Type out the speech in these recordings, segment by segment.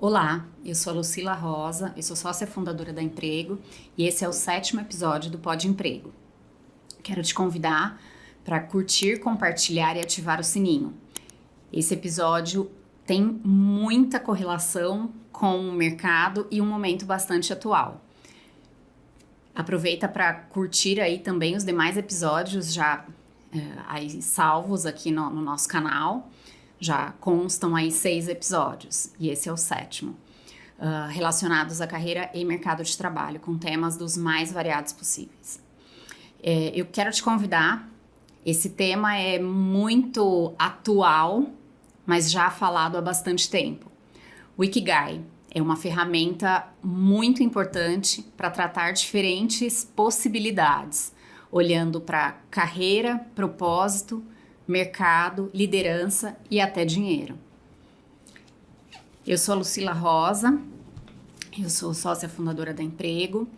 Olá, eu sou a Lucila Rosa, eu sou sócia fundadora da Emprego e esse é o 7º episódio do Pod Emprego. Quero te convidar para curtir, compartilhar e ativar o sininho. Esse episódio tem muita correlação com o mercado e um momento bastante atual. Aproveita para curtir aí também os demais episódios já aí salvos aqui no nosso canal. Já constam aí 6 episódios, e esse é o 7º, relacionados à carreira e mercado de trabalho, com temas dos mais variados possíveis. Eu quero te convidar, esse tema é muito atual, mas já falado há bastante tempo. O Ikigai é uma ferramenta muito importante para tratar diferentes possibilidades, olhando para carreira, propósito, mercado, liderança e até dinheiro. Eu sou a Lucila Rosa, eu sou sócia fundadora da Emprego,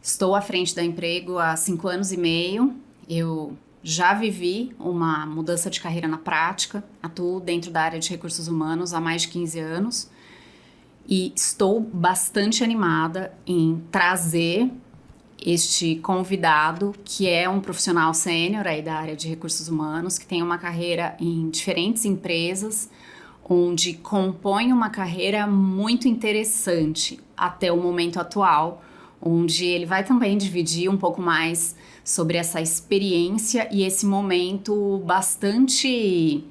estou à frente da Emprego há 5 anos e meio, eu já vivi uma mudança de carreira na prática, atuo dentro da área de recursos humanos há mais de 15 anos e estou bastante animada em trazer este convidado, que é um profissional sênior aí da área de recursos humanos, que tem uma carreira em diferentes empresas, onde compõe uma carreira muito interessante até o momento atual, onde ele vai também dividir um pouco mais sobre essa experiência e esse momento bastante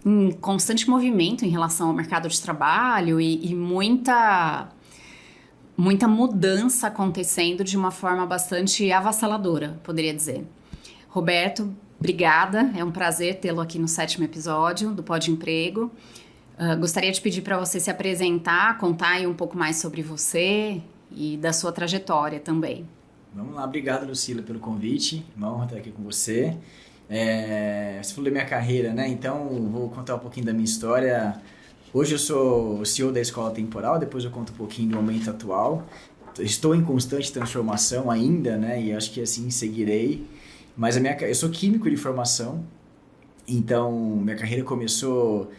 em constante movimento em relação ao mercado de trabalho e muita mudança acontecendo de uma forma bastante avassaladora, poderia dizer. Roberto, obrigada, é um prazer tê-lo aqui no 7º episódio do Pod Emprego. Gostaria de pedir para você se apresentar, contar aí um pouco mais sobre você e da sua trajetória também. Vamos lá, obrigado, Lucila, pelo convite, uma honra estar aqui com você. Você falou da minha carreira, né? Então vou contar um pouquinho da minha história. Hoje eu sou o CEO da Escola Temporal, depois eu conto um pouquinho do momento atual. Estou em constante transformação ainda, né? E acho que assim seguirei. Mas eu sou químico de formação, então minha carreira começou...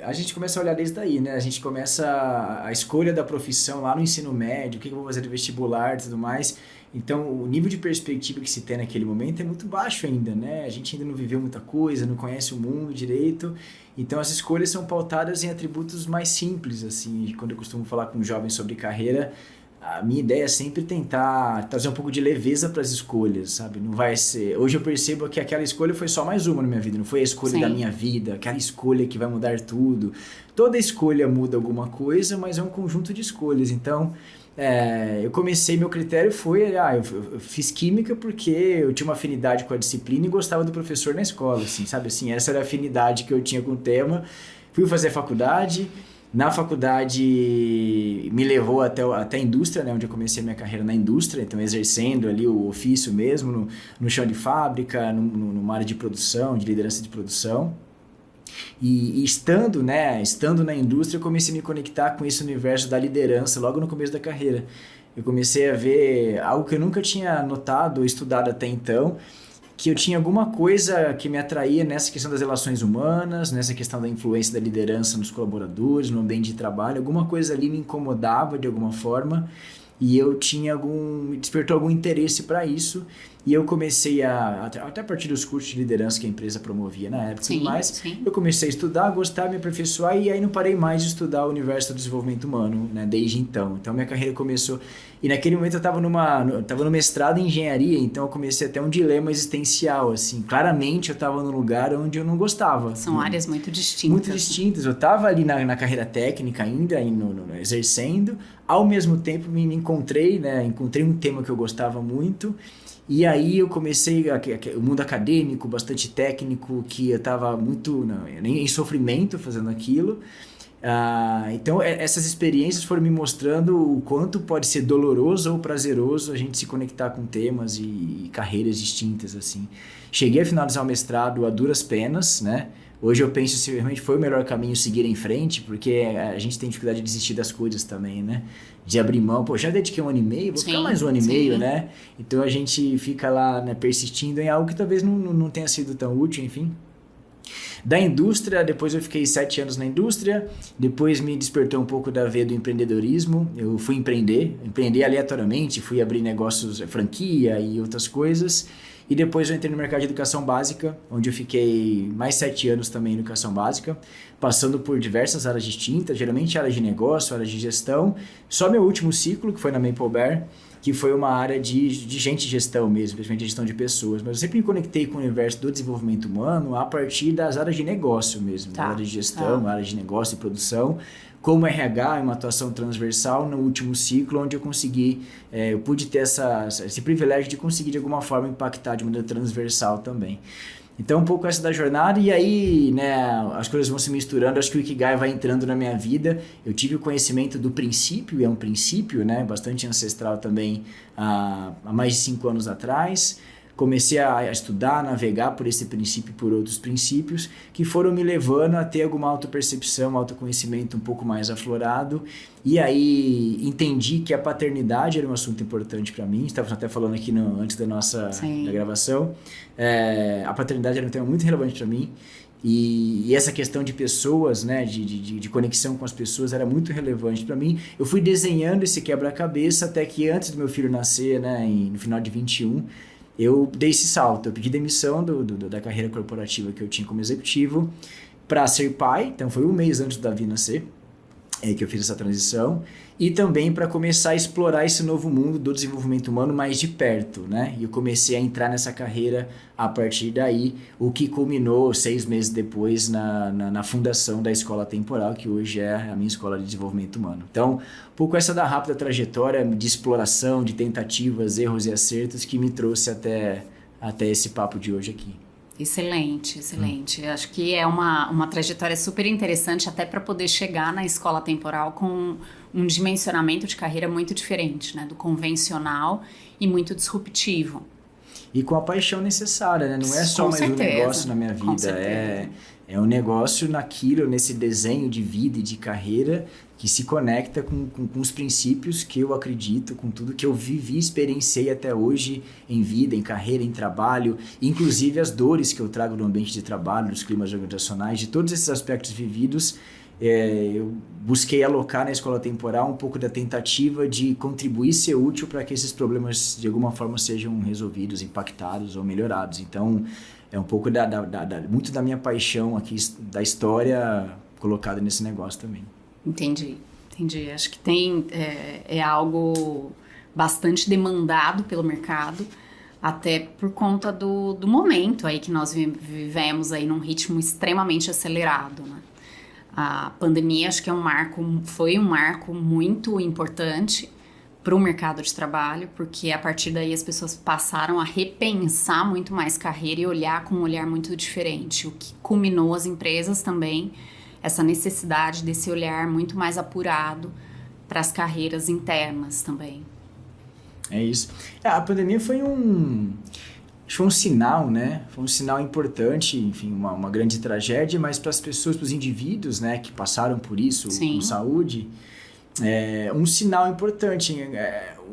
a gente começa a olhar desde daí, né? A gente começa a escolha da profissão lá no ensino médio, o que eu vou fazer de vestibular e tudo mais. Então, o nível de perspectiva que se tem naquele momento é muito baixo ainda, né? A gente ainda não viveu muita coisa, não conhece o mundo direito. Então, as escolhas são pautadas em atributos mais simples, assim. Quando eu costumo falar com jovens sobre carreira, a minha ideia é sempre tentar trazer um pouco de leveza para as escolhas, sabe? Não vai ser... Hoje eu percebo que aquela escolha foi só mais uma na minha vida, não foi a escolha da minha vida, aquela escolha que vai mudar tudo. Toda escolha muda alguma coisa, mas é um conjunto de escolhas. Então, eu comecei, meu critério foi, eu fiz química porque eu tinha uma afinidade com a disciplina e gostava do professor na escola, assim, sabe? Assim, essa era a afinidade que eu tinha com o tema. Fui fazer faculdade. Na faculdade me levou até a indústria, né, onde eu comecei a minha carreira na indústria, então exercendo ali o ofício mesmo, no chão de fábrica, numa área de produção, de liderança de produção. E estando na indústria, eu comecei a me conectar com esse universo da liderança logo no começo da carreira. Eu comecei a ver algo que eu nunca tinha notado ou estudado até então, que eu tinha alguma coisa que me atraía nessa questão das relações humanas, nessa questão da influência da liderança nos colaboradores, no ambiente de trabalho. Alguma coisa ali me incomodava de alguma forma e eu me despertou algum interesse para isso. E eu comecei até a partir dos cursos de liderança que a empresa promovia na época e tudo mais, eu comecei a estudar, gostar, me aperfeiçoar e aí não parei mais de estudar o universo do desenvolvimento humano, né, desde então. Então minha carreira começou... E naquele momento eu estava no mestrado em engenharia, então eu comecei até um dilema existencial, assim. Claramente eu estava num lugar onde eu não gostava. São áreas muito distintas. Muito distintas. Eu estava ali na carreira técnica ainda, exercendo. Ao mesmo tempo me encontrei, né? Encontrei um tema que eu gostava muito. E aí eu comecei o mundo acadêmico, bastante técnico, que eu estava muito em sofrimento fazendo aquilo. Então essas experiências foram me mostrando o quanto pode ser doloroso ou prazeroso a gente se conectar com temas e carreiras distintas, assim. Cheguei a finalizar o mestrado a duras penas, né? Hoje eu penso se realmente foi o melhor caminho seguir em frente, porque a gente tem dificuldade de desistir das coisas também, né? De abrir mão. Pô, já dediquei 1 ano e meio, vou ficar mais 1 ano e meio, né? Então a gente fica lá, né, persistindo em algo que talvez não tenha sido tão útil, enfim. Da indústria, depois eu fiquei 7 anos na indústria, depois me despertou um pouco da veia do empreendedorismo, eu fui empreender aleatoriamente, fui abrir negócios, franquia e outras coisas, e depois eu entrei no mercado de educação básica, onde eu fiquei mais 7 anos também em educação básica, passando por diversas áreas distintas, geralmente áreas de negócio, áreas de gestão, só meu último ciclo, que foi na Maple Bear, que foi uma área de gente de gestão mesmo, principalmente gestão de pessoas. Mas eu sempre me conectei com o universo do desenvolvimento humano a partir das áreas de negócio mesmo. Tá. Área de gestão, área de negócio e produção. Como RH, uma atuação transversal no último ciclo, onde eu consegui, eu pude ter esse privilégio de conseguir de alguma forma impactar de maneira transversal também. Então, um pouco essa da jornada, e aí, né, as coisas vão se misturando, acho que o Ikigai vai entrando na minha vida. Eu tive o conhecimento do princípio, e é um princípio, né, bastante ancestral também, há mais de 5 anos atrás. Comecei a estudar, a navegar por esse princípio e por outros princípios, que foram me levando a ter alguma autopercepção, autoconhecimento um pouco mais aflorado. E aí entendi que a paternidade era um assunto importante para mim. Estávamos até falando aqui antes da nossa da gravação. A paternidade era um tema muito relevante para mim. E essa questão de pessoas, né, de conexão com as pessoas era muito relevante para mim. Eu fui desenhando esse quebra-cabeça até que antes do meu filho nascer, né, no final de 21, eu dei esse salto. Eu pedi demissão da carreira corporativa que eu tinha como executivo para ser pai. Então foi um mês antes do Davi nascer que eu fiz essa transição, e também para começar a explorar esse novo mundo do desenvolvimento humano mais de perto, né? E eu comecei a entrar nessa carreira a partir daí, o que culminou 6 meses depois na fundação da Escola Temporal, que hoje é a minha escola de desenvolvimento humano. Então, um pouco essa da rápida trajetória de exploração, de tentativas, erros e acertos que me trouxe até esse papo de hoje aqui. Excelente, excelente. Acho que é uma trajetória super interessante até para poder chegar na escola temporal com um dimensionamento de carreira muito diferente, né? Do convencional e muito disruptivo. E com a paixão necessária, né? Não é só mais um negócio na minha vida, é um negócio nesse desenho de vida e de carreira que se conecta com os princípios que eu acredito, com tudo que eu vivi, experienciei até hoje em vida, em carreira, em trabalho, inclusive as dores que eu trago no ambiente de trabalho, nos climas organizacionais, de todos esses aspectos vividos. Eu busquei alocar na escola temporal um pouco da tentativa de contribuir, ser útil para que esses problemas de alguma forma sejam resolvidos, impactados ou melhorados. Então, é um pouco muito da minha paixão aqui, da história colocada nesse negócio também. Entendi. Acho que é algo bastante demandado pelo mercado, até por conta do momento aí que nós vivemos aí num ritmo extremamente acelerado, né? A pandemia acho que foi um marco muito importante para o mercado de trabalho, porque a partir daí as pessoas passaram a repensar muito mais carreira e olhar com um olhar muito diferente, o que culminou as empresas também, essa necessidade desse olhar muito mais apurado para as carreiras internas também. É isso. A pandemia foi um sinal, né? Foi um sinal importante, enfim, uma grande tragédia, mas para as pessoas, para os indivíduos, né, que passaram por isso, com saúde, um sinal importante,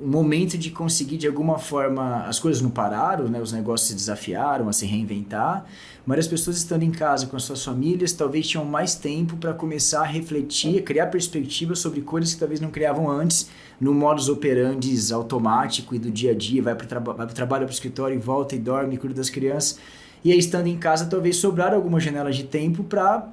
um momento de conseguir, de alguma forma, as coisas não pararam, né? Os negócios se desafiaram a se reinventar, mas as pessoas estando em casa com as suas famílias, talvez tinham mais tempo para começar a refletir, a criar perspectivas sobre coisas que talvez não criavam antes, no modus operandi automático e do dia a dia, vai para o trabalho, para o escritório e volta e dorme, cuida das crianças, e aí estando em casa talvez sobraram algumas janelas de tempo para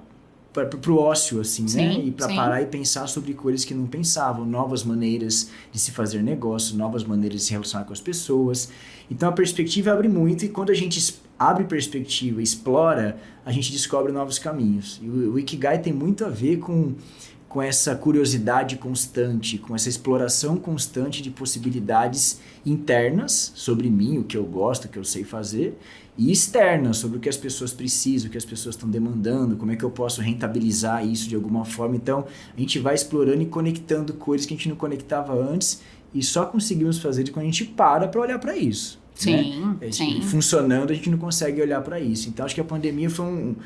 o ócio, assim, né? E para parar e pensar sobre coisas que não pensavam, novas maneiras de se fazer negócio, novas maneiras de se relacionar com as pessoas. Então a perspectiva abre muito, e quando a gente abre perspectiva, explora, a gente descobre novos caminhos. E o Ikigai tem muito a ver com essa curiosidade constante, com essa exploração constante de possibilidades internas sobre mim, o que eu gosto, o que eu sei fazer, e externas, sobre o que as pessoas precisam, o que as pessoas estão demandando, como é que eu posso rentabilizar isso de alguma forma. Então, a gente vai explorando e conectando coisas que a gente não conectava antes, e só conseguimos fazer quando a gente para olhar para isso. Sim, né? sim. Funcionando, a gente não consegue olhar para isso. Então, acho que a pandemia foi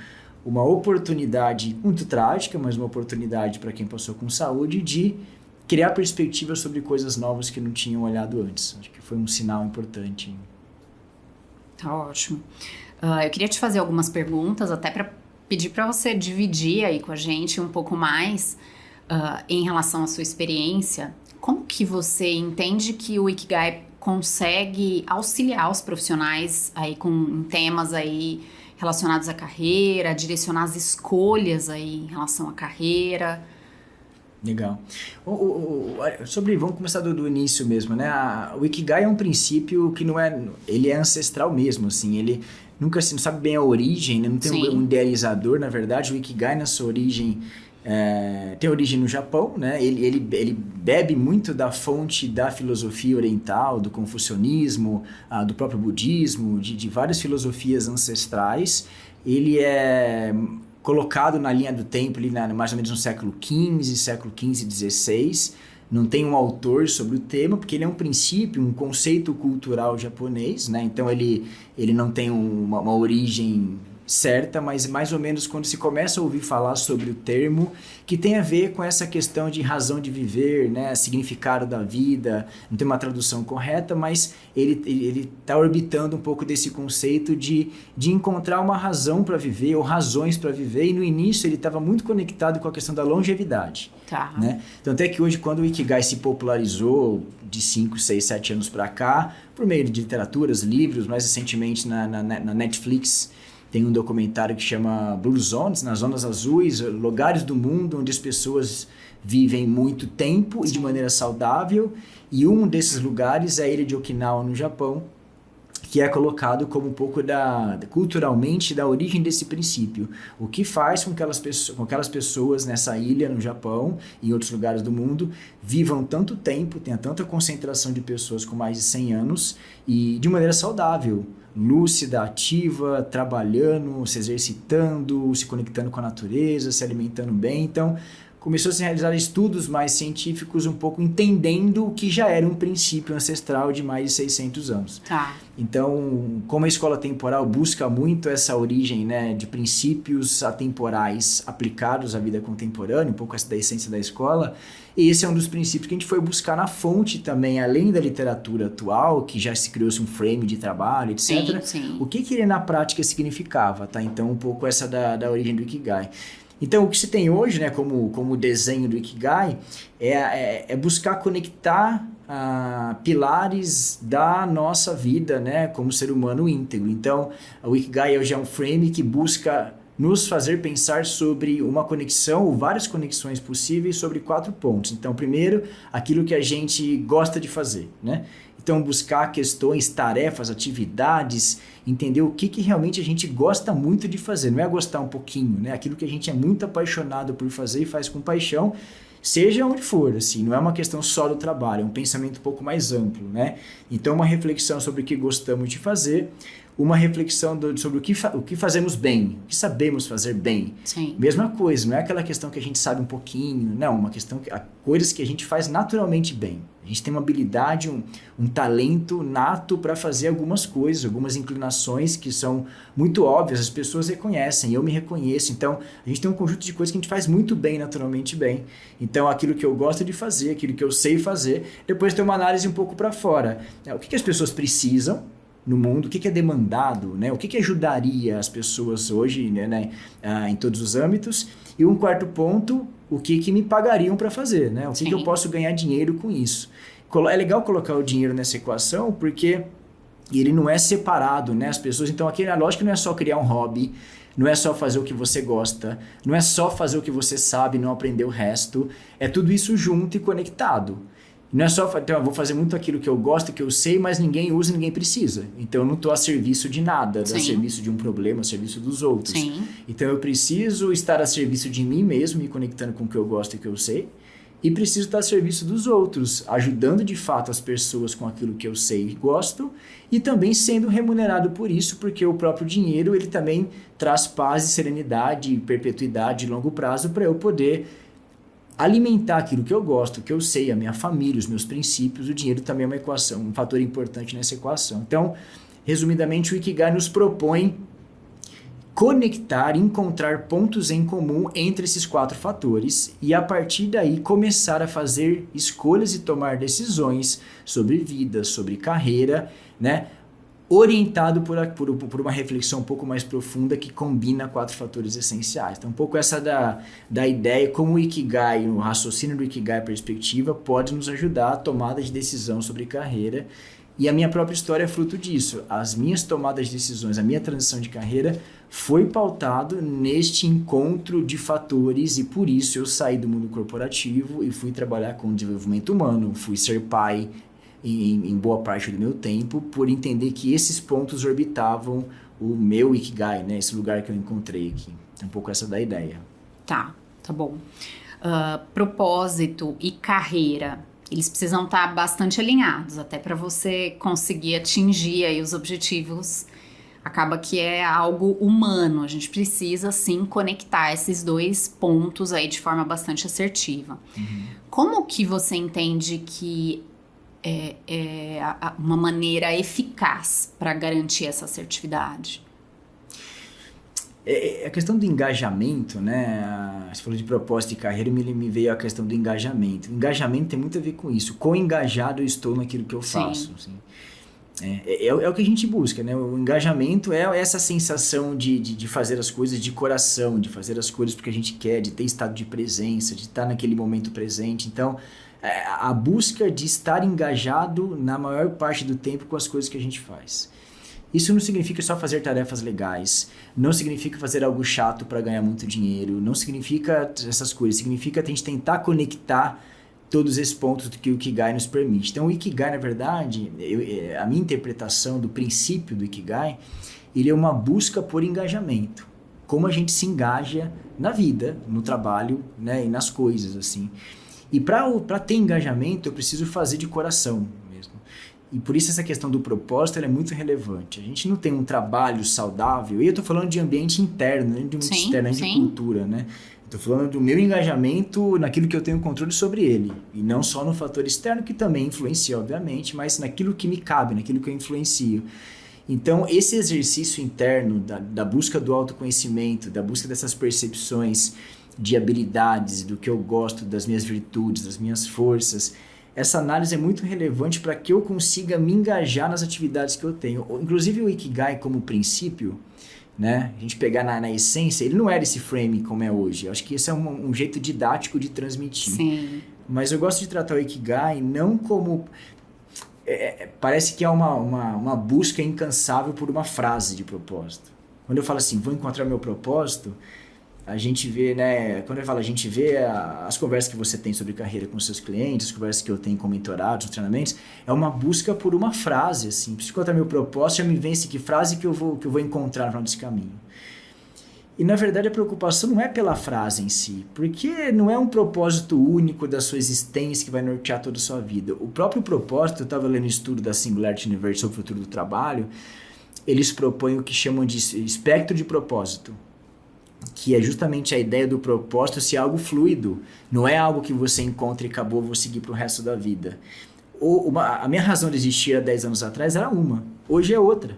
uma oportunidade muito trágica, mas uma oportunidade para quem passou com saúde de criar perspectivas sobre coisas novas que não tinham olhado antes. Acho que foi um sinal importante. Tá ótimo. Eu queria te fazer algumas perguntas, até para pedir para você dividir aí com a gente um pouco mais em relação à sua experiência. Como que você entende que o Ikigai consegue auxiliar os profissionais aí com temas aí relacionados à carreira, direcionar as escolhas aí em relação à carreira? Legal. Vamos começar do início mesmo, né? O Ikigai é um princípio que ele é ancestral mesmo, assim, ele nunca se não sabe bem a origem, né? Não tem um idealizador, na verdade. O Ikigai, na sua origem, tem origem no Japão, né? Ele bebe muito da fonte da filosofia oriental, do confucionismo, do próprio budismo, de várias filosofias ancestrais. Ele é colocado na linha do tempo, ali mais ou menos no século XV e XVI. Não tem um autor sobre o tema, porque ele é um princípio, um conceito cultural japonês, né? Então ele não tem uma origem certa, mas mais ou menos quando se começa a ouvir falar sobre o termo, que tem a ver com essa questão de razão de viver, né, significado da vida, não tem uma tradução correta, mas ele está orbitando um pouco desse conceito de encontrar uma razão para viver, ou razões para viver, e no início ele estava muito conectado com a questão da longevidade. Tá. Né? Então até que hoje, quando o Ikigai se popularizou de 5, 6, 7 anos para cá, por meio de literaturas, livros, mais recentemente na Netflix, tem um documentário que chama Blue Zones, nas zonas azuis, lugares do mundo onde as pessoas vivem muito tempo e de maneira saudável. E um desses lugares é a ilha de Okinawa, no Japão, que é colocado como um pouco culturalmente da origem desse princípio. O que faz com que aquelas pessoas nessa ilha, no Japão e em outros lugares do mundo, vivam tanto tempo, tenha tanta concentração de pessoas com mais de 100 anos e de maneira saudável, lúcida, ativa, trabalhando, se exercitando, se conectando com a natureza, se alimentando bem. Então, começou a se realizar estudos mais científicos, um pouco entendendo o que já era um princípio ancestral de mais de 600 anos. Tá. Então, como a escola temporal busca muito essa origem, né, de princípios atemporais aplicados à vida contemporânea, um pouco essa da essência da escola, esse é um dos princípios que a gente foi buscar na fonte também, além da literatura atual, que já se criou-se um frame de trabalho, etc. Sim. O que ele na prática significava, tá? Então, um pouco essa da origem do Ikigai. Então, o que se tem hoje, né, como desenho do Ikigai, é buscar conectar pilares da nossa vida, né, como ser humano íntegro. Então, o Ikigai hoje é um frame que busca nos fazer pensar sobre uma conexão, ou várias conexões possíveis, sobre 4 pontos. Então, primeiro, aquilo que a gente gosta de fazer, né? Então, buscar questões, tarefas, atividades, entender o que realmente a gente gosta muito de fazer. Não é gostar um pouquinho, né? Aquilo que a gente é muito apaixonado por fazer e faz com paixão, seja onde for, assim, não é uma questão só do trabalho, é um pensamento um pouco mais amplo, né? Então, uma reflexão sobre o que gostamos de fazer, uma reflexão sobre o que fazemos bem, o que sabemos fazer bem. Sim. Mesma coisa, não é aquela questão que a gente sabe um pouquinho, não, uma questão coisas que a gente faz naturalmente bem. A gente tem uma habilidade, um talento nato para fazer algumas coisas, algumas inclinações que são muito óbvias, as pessoas reconhecem, eu me reconheço. Então, a gente tem um conjunto de coisas que a gente faz muito bem, naturalmente bem. Então, aquilo que eu gosto de fazer, aquilo que eu sei fazer, depois tem uma análise um pouco para fora. O que as pessoas precisam no mundo, o que é demandado, né? O que ajudaria as pessoas hoje, né, em todos os âmbitos. E um quarto ponto, o que me pagariam para fazer, né? O que eu posso ganhar dinheiro com isso. É legal colocar o dinheiro nessa equação porque ele não é separado, né? As pessoas, então aqui a lógica não é só criar um hobby, não é só fazer o que você gosta, não é só fazer o que você sabe e não aprender o resto, é tudo isso junto e conectado. Não é só, então, eu vou fazer muito aquilo que eu gosto, que eu sei, mas ninguém usa, ninguém precisa. Então, eu não estou a serviço de nada, a serviço de um problema, a serviço dos outros. Sim. Então, eu preciso estar a serviço de mim mesmo, me conectando com o que eu gosto e o que eu sei, e preciso estar a serviço dos outros, ajudando de fato as pessoas com aquilo que eu sei e gosto, e também sendo remunerado por isso, porque o próprio dinheiro, ele também traz paz e serenidade, perpetuidade de longo prazo para eu poder alimentar aquilo que eu gosto, que eu sei, a minha família, os meus princípios. O dinheiro também é uma equação, um fator importante nessa equação. Então, resumidamente, o Ikigai nos propõe conectar, encontrar pontos em comum entre esses 4 fatores e, a partir daí, começar a fazer escolhas e tomar decisões sobre vida, sobre carreira, né? orientado por uma reflexão um pouco mais profunda que combina 4 fatores essenciais. Então, um pouco essa da ideia, como o Ikigai, o raciocínio do Ikigai, a perspectiva, pode nos ajudar a tomada de decisão sobre carreira. E a minha própria história é fruto disso. As minhas tomadas de decisões, a minha transição de carreira foi pautado neste encontro de fatores e por isso eu saí do mundo corporativo e fui trabalhar com desenvolvimento humano, fui ser pai em boa parte do meu tempo, por entender que esses pontos orbitavam o meu Ikigai, né? Esse lugar que eu encontrei aqui. É um pouco essa da ideia. Tá bom. Propósito e carreira, eles precisam estar bastante alinhados, até para você conseguir atingir aí os objetivos. Acaba que é algo humano, a gente precisa sim conectar esses 2 pontos aí de forma bastante assertiva. Como que você entende que é uma maneira eficaz para garantir essa assertividade? A questão do engajamento, né? Você falou de propósito e carreira, me veio a questão do engajamento. O engajamento tem muito a ver com isso. Quão engajado eu estou naquilo que eu faço. Assim. É o que a gente busca, né? O engajamento é essa sensação de fazer as coisas de coração, de fazer as coisas porque a gente quer, de ter estado de presença, de estar naquele momento presente. Então, a busca de estar engajado na maior parte do tempo com as coisas que a gente faz. Isso não significa só fazer tarefas legais, não significa fazer algo chato para ganhar muito dinheiro, não significa essas coisas, significa a gente tentar conectar todos esses pontos que o Ikigai nos permite. Então o Ikigai, na verdade, a minha interpretação do princípio do Ikigai, ele é uma busca por engajamento. Como a gente se engaja na vida, no trabalho, né, e nas coisas, assim. E para ter engajamento, eu preciso fazer de coração mesmo. E por isso essa questão do propósito ela é muito relevante. A gente não tem um trabalho saudável, e eu estou falando de ambiente interno, não de ambiente externo, nem de cultura, né? Estou falando do meu engajamento naquilo que eu tenho controle sobre ele. E não só no fator externo, que também influencia, obviamente, mas naquilo que me cabe, naquilo que eu influencio. Então, esse exercício interno da busca do autoconhecimento, da busca dessas percepções de habilidades, do que eu gosto, das minhas virtudes, das minhas forças, essa análise é muito relevante para que eu consiga me engajar nas atividades que eu tenho. Inclusive o Ikigai como princípio, né? A gente pegar na essência, ele não era esse frame como é hoje. Eu acho que esse é um jeito didático de transmitir. Sim. Mas eu gosto de tratar o Ikigai não como... parece que é uma busca incansável por uma frase de propósito. Quando eu falo assim, vou encontrar meu propósito, a gente vê, né? Quando eu falo, a gente vê as conversas que você tem sobre carreira com seus clientes, as conversas que eu tenho com mentorados, os treinamentos, é uma busca por uma frase, assim. Preciso encontrar meu propósito, já me vence que frase que eu vou encontrar no final desse caminho. E, na verdade, a preocupação não é pela frase em si, porque não é um propósito único da sua existência que vai nortear toda a sua vida. O próprio propósito, eu estava lendo um estudo da Singularity University sobre o futuro do trabalho, eles propõem o que chamam de espectro de propósito, que é justamente a ideia do propósito ser algo fluido, não é algo que você encontra e acabou, vou seguir para o resto da vida. A minha razão de existir há 10 anos atrás era uma, hoje é outra.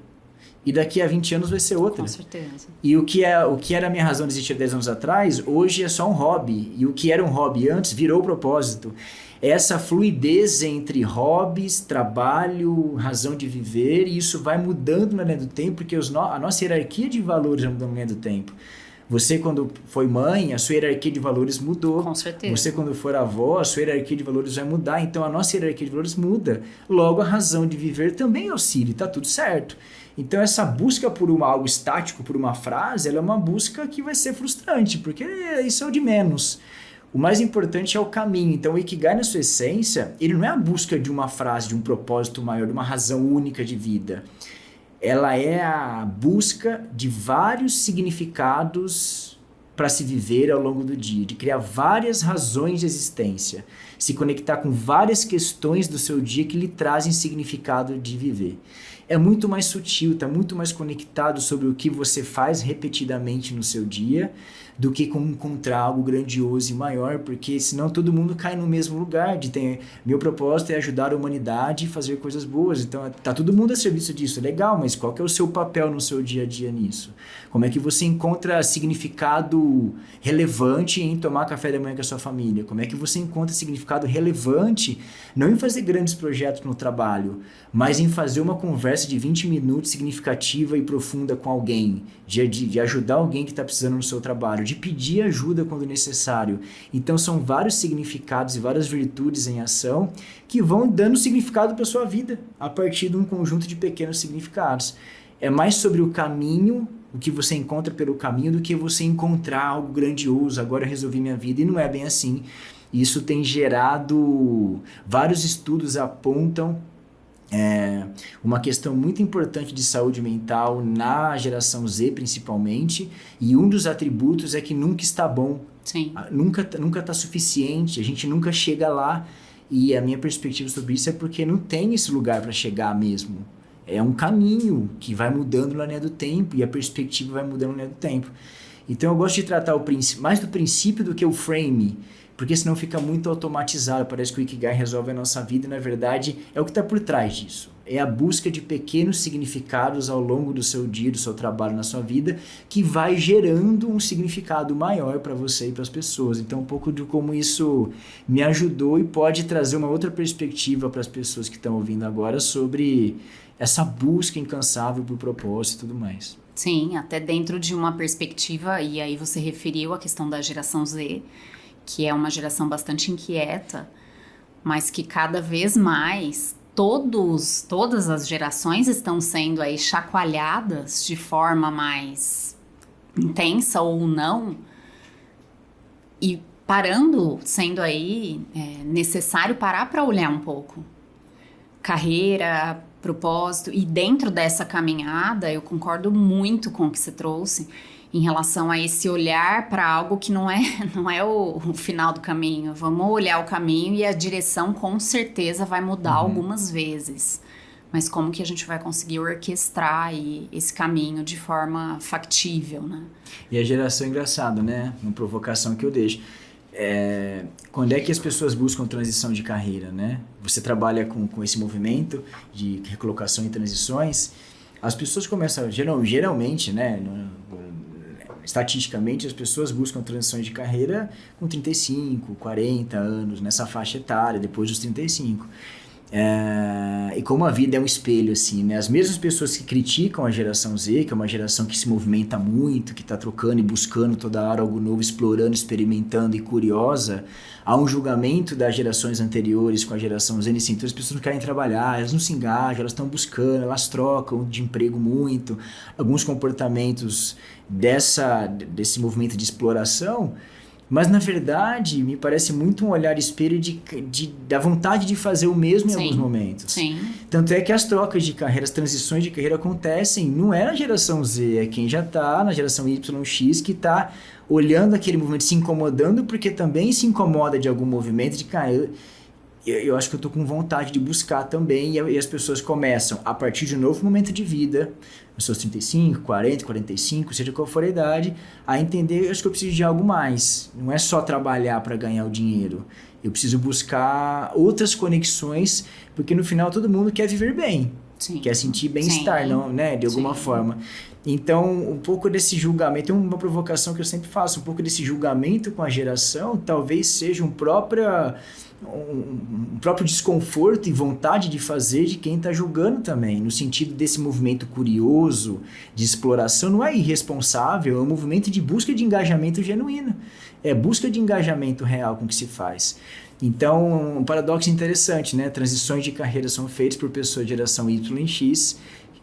E daqui a 20 anos vai ser outra. Com certeza. E o que era a minha razão de existir há 10 anos atrás, hoje é só um hobby. E o que era um hobby antes virou propósito. Essa fluidez entre hobbies, trabalho, razão de viver, e isso vai mudando na linha do tempo, porque a nossa hierarquia de valores vai mudando na linha do tempo. Você, quando foi mãe, a sua hierarquia de valores mudou. Com certeza. Você, quando for avó, a sua hierarquia de valores vai mudar. Então, a nossa hierarquia de valores muda. Logo, a razão de viver também auxilia. Está tudo certo. Então, essa busca por algo estático, por uma frase, ela é uma busca que vai ser frustrante, porque isso é o de menos. O mais importante é o caminho. Então, o Ikigai, na sua essência, ele não é a busca de uma frase, de um propósito maior, de uma razão única de vida. Ela é a busca de vários significados para se viver ao longo do dia, de criar várias razões de existência, se conectar com várias questões do seu dia que lhe trazem significado de viver. É muito mais sutil, está muito mais conectado sobre o que você faz repetidamente no seu dia do que com encontrar algo grandioso e maior, porque senão todo mundo cai no mesmo lugar meu propósito é ajudar a humanidade e fazer coisas boas, então tá todo mundo a serviço disso, legal, mas qual que é o seu papel no seu dia a dia nisso? Como é que você encontra significado significado relevante em tomar café da manhã com a sua família? Como é que você encontra significado relevante, não em fazer grandes projetos no trabalho, mas em fazer uma conversa de 20 minutos significativa e profunda com alguém, de ajudar alguém que está precisando no seu trabalho, de pedir ajuda quando necessário. Então são vários significados e várias virtudes em ação que vão dando significado para a sua vida a partir de um conjunto de pequenos significados. É mais sobre o caminho, o que você encontra pelo caminho, do que você encontrar algo grandioso, agora eu resolvi minha vida, e não é bem assim. Isso tem gerado, vários estudos apontam uma questão muito importante de saúde mental na geração Z principalmente, e um dos atributos é que nunca está bom. Sim. Nunca está suficiente, a gente nunca chega lá, e a minha perspectiva sobre isso é porque não tem esse lugar para chegar mesmo. É um caminho que vai mudando na linha do tempo, e a perspectiva vai mudando na linha do tempo. Então eu gosto de tratar mais do princípio do que o frame, porque senão fica muito automatizado, parece que o Ikigai resolve a nossa vida, e na verdade é o que está por trás disso. É a busca de pequenos significados ao longo do seu dia, do seu trabalho, na sua vida, que vai gerando um significado maior para você e para as pessoas. Então um pouco de como isso me ajudou e pode trazer uma outra perspectiva para as pessoas que estão ouvindo agora sobre essa busca incansável por propósito e tudo mais. Sim, até dentro de uma perspectiva, e aí você referiu a questão da geração Z, que é uma geração bastante inquieta, mas que cada vez mais todas as gerações estão sendo aí chacoalhadas de forma mais intensa ou não, e sendo aí necessário parar para olhar um pouco. Carreira, propósito, e dentro dessa caminhada eu concordo muito com o que você trouxe em relação a esse olhar para algo que não é o final do caminho. Vamos olhar o caminho e a direção com certeza vai mudar algumas vezes. Mas como que a gente vai conseguir orquestrar aí esse caminho de forma factível, né? E a geração é engraçado, né? Uma provocação que eu deixo. Quando é que as pessoas buscam transição de carreira, né? Você trabalha com esse movimento de recolocação e transições, as pessoas começam, geralmente, né? Estatisticamente, as pessoas buscam transições de carreira com 35, 40 anos, nessa faixa etária, depois dos 35. E como a vida é um espelho, assim, né? As mesmas pessoas que criticam a geração Z, que é uma geração que se movimenta muito, que está trocando e buscando toda hora algo novo, explorando, experimentando e curiosa, há um julgamento das gerações anteriores com a geração Z, nesse sentido, as pessoas não querem trabalhar, elas não se engajam, elas estão buscando, elas trocam de emprego muito. Alguns comportamentos desse movimento de exploração, mas na verdade me parece muito um olhar espelho da vontade de fazer o mesmo em alguns momentos. Sim. Tanto é que as trocas de carreira, as transições de carreira acontecem, não é na geração Z, é quem já está na geração YX que está olhando aquele movimento, se incomodando, porque também se incomoda de algum movimento de carreira. Eu acho que eu estou com vontade de buscar também, e as pessoas começam, a partir de um novo momento de vida, nos seus 35, 40, 45, seja qual for a idade, a entender, eu acho que eu preciso de algo mais. Não é só trabalhar para ganhar o dinheiro. Eu preciso buscar outras conexões, porque no final todo mundo quer viver bem. Sim. Quer sentir bem-estar, não, né? De alguma forma. Então, um pouco desse julgamento, é uma provocação que eu sempre faço, um pouco desse julgamento com a geração, talvez seja um próprio desconforto e vontade de fazer de quem está julgando também, no sentido desse movimento curioso, de exploração, não é irresponsável, é um movimento de busca de engajamento genuíno, é busca de engajamento real com o que se faz. Então, um paradoxo interessante, né? Transições de carreira são feitas por pessoas de geração Y e X,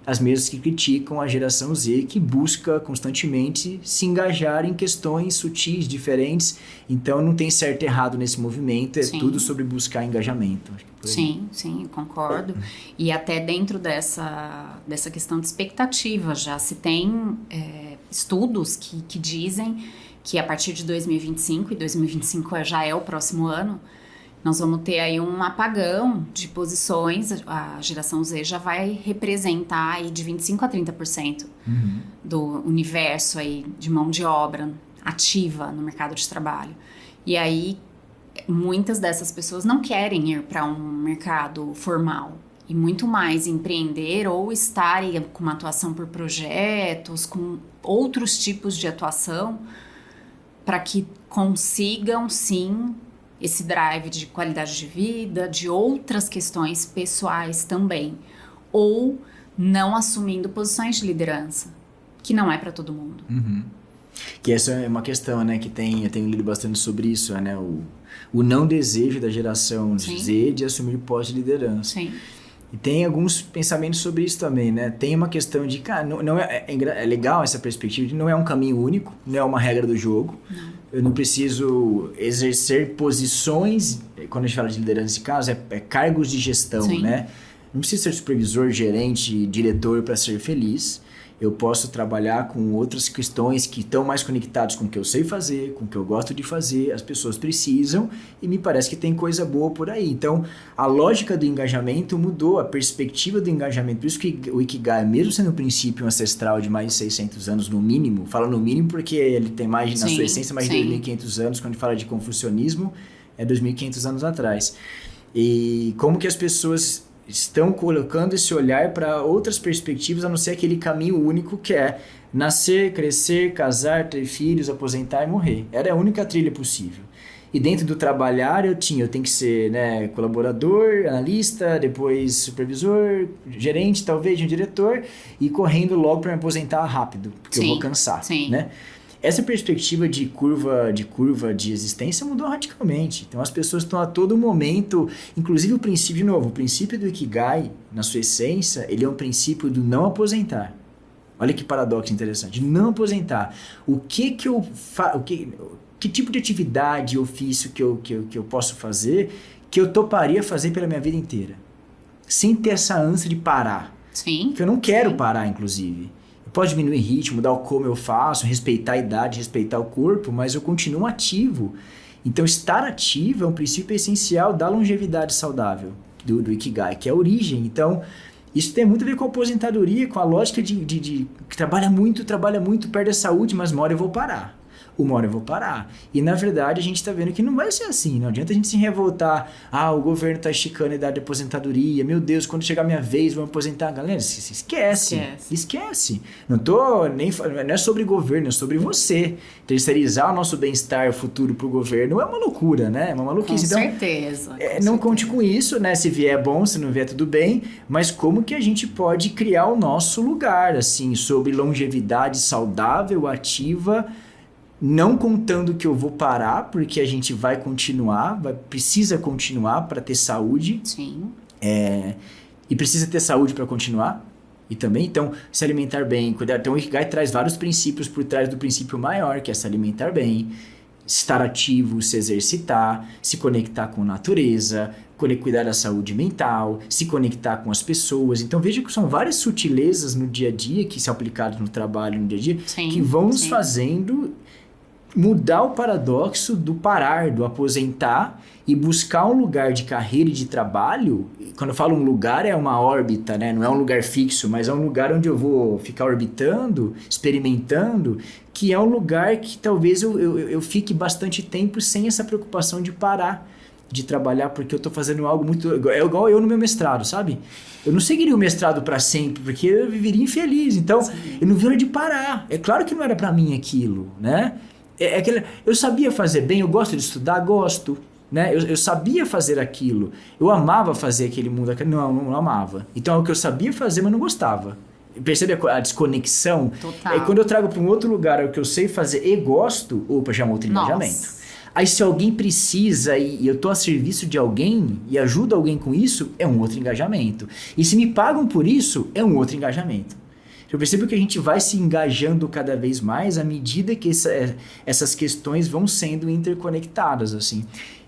as mesmas que criticam a geração Z, que busca constantemente se engajar em questões sutis, diferentes. Então, não tem certo e errado nesse movimento, é tudo sobre buscar engajamento. Acho que sim, concordo. E até dentro dessa questão de expectativa, já se tem estudos que dizem que a partir de 2025, e 2025 já é o próximo ano, nós vamos ter aí um apagão de posições, a geração Z já vai representar aí de 25% a 30% do universo aí de mão de obra ativa no mercado de trabalho. E aí, muitas dessas pessoas não querem ir para um mercado formal, e muito mais empreender ou estar com uma atuação por projetos, com outros tipos de atuação, para que consigam, sim, esse drive de qualidade de vida, de outras questões pessoais também. Ou não assumindo posições de liderança, que não é para todo mundo. Uhum. Que essa é uma questão, né, eu tenho lido bastante sobre isso, né, o não desejo da geração Z de assumir posto de liderança. Sim. E tem alguns pensamentos sobre isso também, né? Tem uma questão de, cara, não é legal essa perspectiva de não é um caminho único, não é uma regra do jogo. Não. Eu não preciso exercer posições, quando a gente fala de liderança nesse caso, é cargos de gestão, Sim. né? Não preciso ser supervisor, gerente, diretor para ser feliz. Eu posso trabalhar com outras questões que estão mais conectadas com o que eu sei fazer, com o que eu gosto de fazer, as pessoas precisam e me parece que tem coisa boa por aí. Então, a lógica do engajamento mudou, a perspectiva do engajamento. Por isso que o Ikigai, mesmo sendo um princípio ancestral de mais de 600 anos no mínimo, falo no mínimo porque ele tem mais, na sua essência, mais de 2.500 anos, quando a gente fala de confucionismo, é 2.500 anos atrás. E como que as pessoas estão colocando esse olhar para outras perspectivas, a não ser aquele caminho único que é nascer, crescer, casar, ter filhos, aposentar e morrer. Era a única trilha possível. E dentro do trabalhar eu tenho que ser, né, colaborador, analista, depois supervisor, gerente talvez, de um diretor, e correndo logo para me aposentar rápido, porque eu vou cansar, né? Essa perspectiva de curva de existência mudou radicalmente. Então as pessoas estão a todo momento, inclusive o princípio do Ikigai, na sua essência, ele é um princípio do não aposentar. Olha que paradoxo interessante, não aposentar. Que tipo de atividade, ofício que eu posso fazer, que eu toparia fazer pela minha vida inteira? Sem ter essa ânsia de parar. Sim. Que eu não quero parar, inclusive. Pode diminuir ritmo, mudar como eu faço, respeitar a idade, respeitar o corpo, mas eu continuo ativo. Então, estar ativo é um princípio essencial da longevidade saudável do Ikigai, que é a origem. Então, isso tem muito a ver com a aposentadoria, com a lógica de que trabalha muito, perde a saúde, mas uma hora eu vou parar. E, na verdade, a gente está vendo que não vai ser assim. Não adianta a gente se revoltar. O governo está esticando a idade de aposentadoria. Meu Deus, quando chegar a minha vez, vou me aposentar. Galera, esquece. Não é sobre governo, é sobre você. Terceirizar o nosso bem-estar futuro para o governo é uma loucura, né? É uma maluquice. Com certeza. Não conte com isso, né? Se vier é bom, se não vier tudo bem. Mas como que a gente pode criar o nosso lugar, assim, sobre longevidade saudável, ativa, não contando que eu vou parar, porque a gente vai continuar, precisa continuar para ter saúde. Sim. E precisa ter saúde para continuar. E também, então, se alimentar bem, cuidar. Então, o Ikigai traz vários princípios por trás do princípio maior, que é se alimentar bem, estar ativo, se exercitar, se conectar com a natureza, cuidar da saúde mental, se conectar com as pessoas. Então, veja que são várias sutilezas no dia a dia, que são aplicadas no trabalho, no dia a dia, que vão nos fazendo mudar o paradoxo do parar, do aposentar e buscar um lugar de carreira e de trabalho. Quando eu falo um lugar, é uma órbita, né? Não é um lugar fixo, mas é um lugar onde eu vou ficar orbitando, experimentando, que é um lugar que talvez eu fique bastante tempo sem essa preocupação de parar de trabalhar, porque eu estou fazendo algo muito... É igual eu no meu mestrado, sabe? Eu não seguiria o mestrado para sempre, porque eu viveria infeliz. Então, eu não vi hora de parar. É claro que não era para mim aquilo, né? Eu sabia fazer bem, eu gosto de estudar, gosto, né? Eu sabia fazer aquilo, eu amava fazer aquele mundo, não amava. Então é o que eu sabia fazer, mas não gostava. Percebe a desconexão? Total. Quando eu trago para um outro lugar o que eu sei fazer e gosto, já é um outro engajamento. Aí se alguém precisa e eu estou a serviço de alguém e ajudo alguém com isso, é um outro engajamento. E se me pagam por isso, é um outro engajamento. Eu percebo que a gente vai se engajando cada vez mais à medida que essas questões vão sendo interconectadas, assim.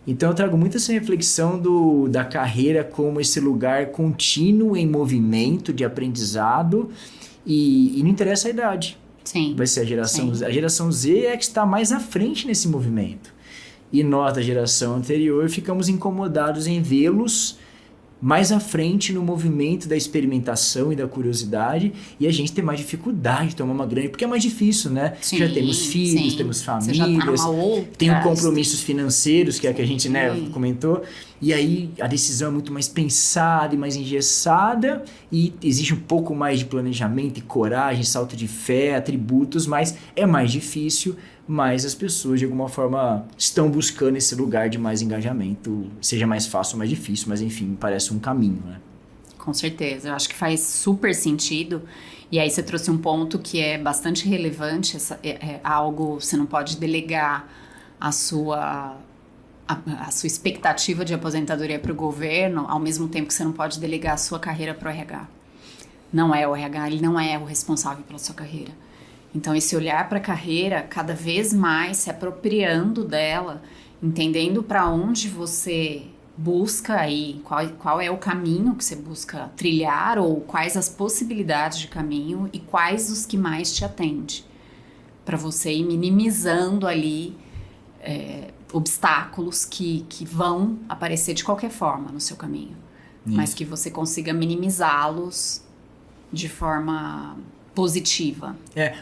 Então eu trago muito essa reflexão da carreira como esse lugar contínuo em movimento de aprendizado e não interessa a idade. Sim. Vai ser a geração Z. A geração Z é que está mais à frente nesse movimento. E nós, da geração anterior, ficamos incomodados em vê-los mais à frente no movimento da experimentação e da curiosidade, e a gente tem mais dificuldade de tomar uma grande... Porque é mais difícil, né? Sim, já temos filhos, temos famílias, tem compromissos financeiros, que é que a gente, né, comentou, e aí a decisão é muito mais pensada e mais engessada, e exige um pouco mais de planejamento e coragem, salto de fé, atributos, mas é mais difícil, mais as pessoas de alguma forma estão buscando esse lugar de mais engajamento, seja mais fácil ou mais difícil, mas enfim, parece um caminho, né? Com certeza, eu acho que faz super sentido. E aí você trouxe um ponto que é bastante relevante, algo você não pode delegar a sua expectativa de aposentadoria para o governo, ao mesmo tempo que você não pode delegar a sua carreira para o RH. Não é o RH, ele não é o responsável pela sua carreira. Então, esse olhar para a carreira, cada vez mais se apropriando dela, entendendo para onde você busca aí, qual é o caminho que você busca trilhar, ou quais as possibilidades de caminho e quais os que mais te atende, para você ir minimizando ali obstáculos que vão aparecer de qualquer forma no seu caminho, mas que você consiga minimizá-los de forma positiva.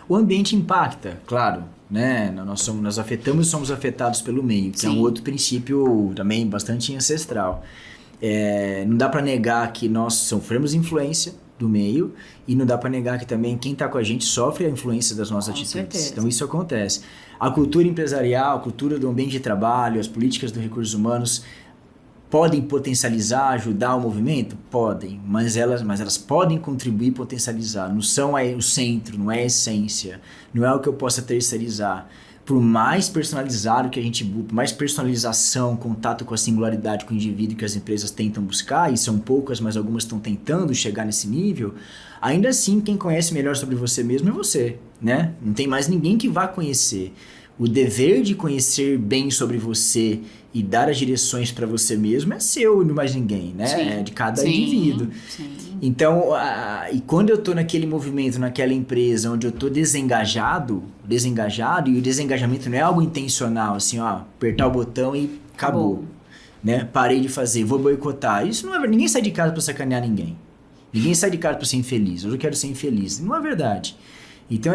O ambiente impacta, claro, né? Nós afetamos e somos afetados pelo meio, que Sim. É um outro princípio também bastante ancestral. Não dá para negar que nós sofremos influência do meio e não dá para negar que também quem está com a gente sofre a influência das nossas atitudes. Certeza. Então isso acontece. A cultura empresarial, a cultura do ambiente de trabalho, as políticas dos recursos humanos podem potencializar, ajudar o movimento? Podem, mas elas podem contribuir e potencializar. Não são o centro, não é a essência, não é o que eu possa terceirizar. Por mais personalizado que a gente busca, mais personalização, contato com a singularidade, com o indivíduo que as empresas tentam buscar, e são poucas, mas algumas estão tentando chegar nesse nível, ainda assim quem conhece melhor sobre você mesmo é você, né? Não tem mais ninguém que vá conhecer. O dever de conhecer bem sobre você e dar as direções para você mesmo é seu e não mais ninguém, né? Sim. É de cada indivíduo. Sim. Então, e quando eu tô naquele movimento, naquela empresa onde eu tô desengajado, e o desengajamento não é algo intencional, assim, apertar o botão e acabou. Né? Parei de fazer, vou boicotar. Isso não é verdade. Ninguém sai de casa para sacanear ninguém. Ninguém sai de casa para ser infeliz. Hoje eu quero ser infeliz. Não é verdade. Então,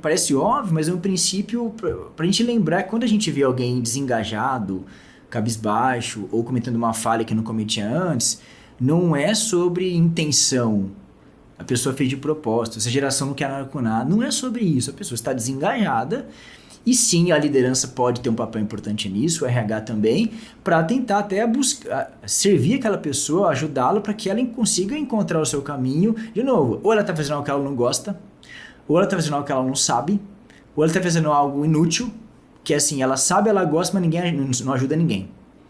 parece óbvio, mas é um princípio pra gente lembrar que quando a gente vê alguém desengajado, cabisbaixo, ou cometendo uma falha que não cometia antes, não é sobre intenção. A pessoa fez de propósito, essa geração não quer nada com nada. Não é sobre isso, a pessoa está desengajada. E sim, a liderança pode ter um papel importante nisso, o RH também, para tentar até servir aquela pessoa, ajudá-la para que ela consiga encontrar o seu caminho. De novo, ou ela está fazendo algo que ela não gosta, ou ela está fazendo algo que ela não sabe, ou ela está fazendo algo inútil, que assim, ela sabe, ela gosta, mas ninguém não ajuda ninguém.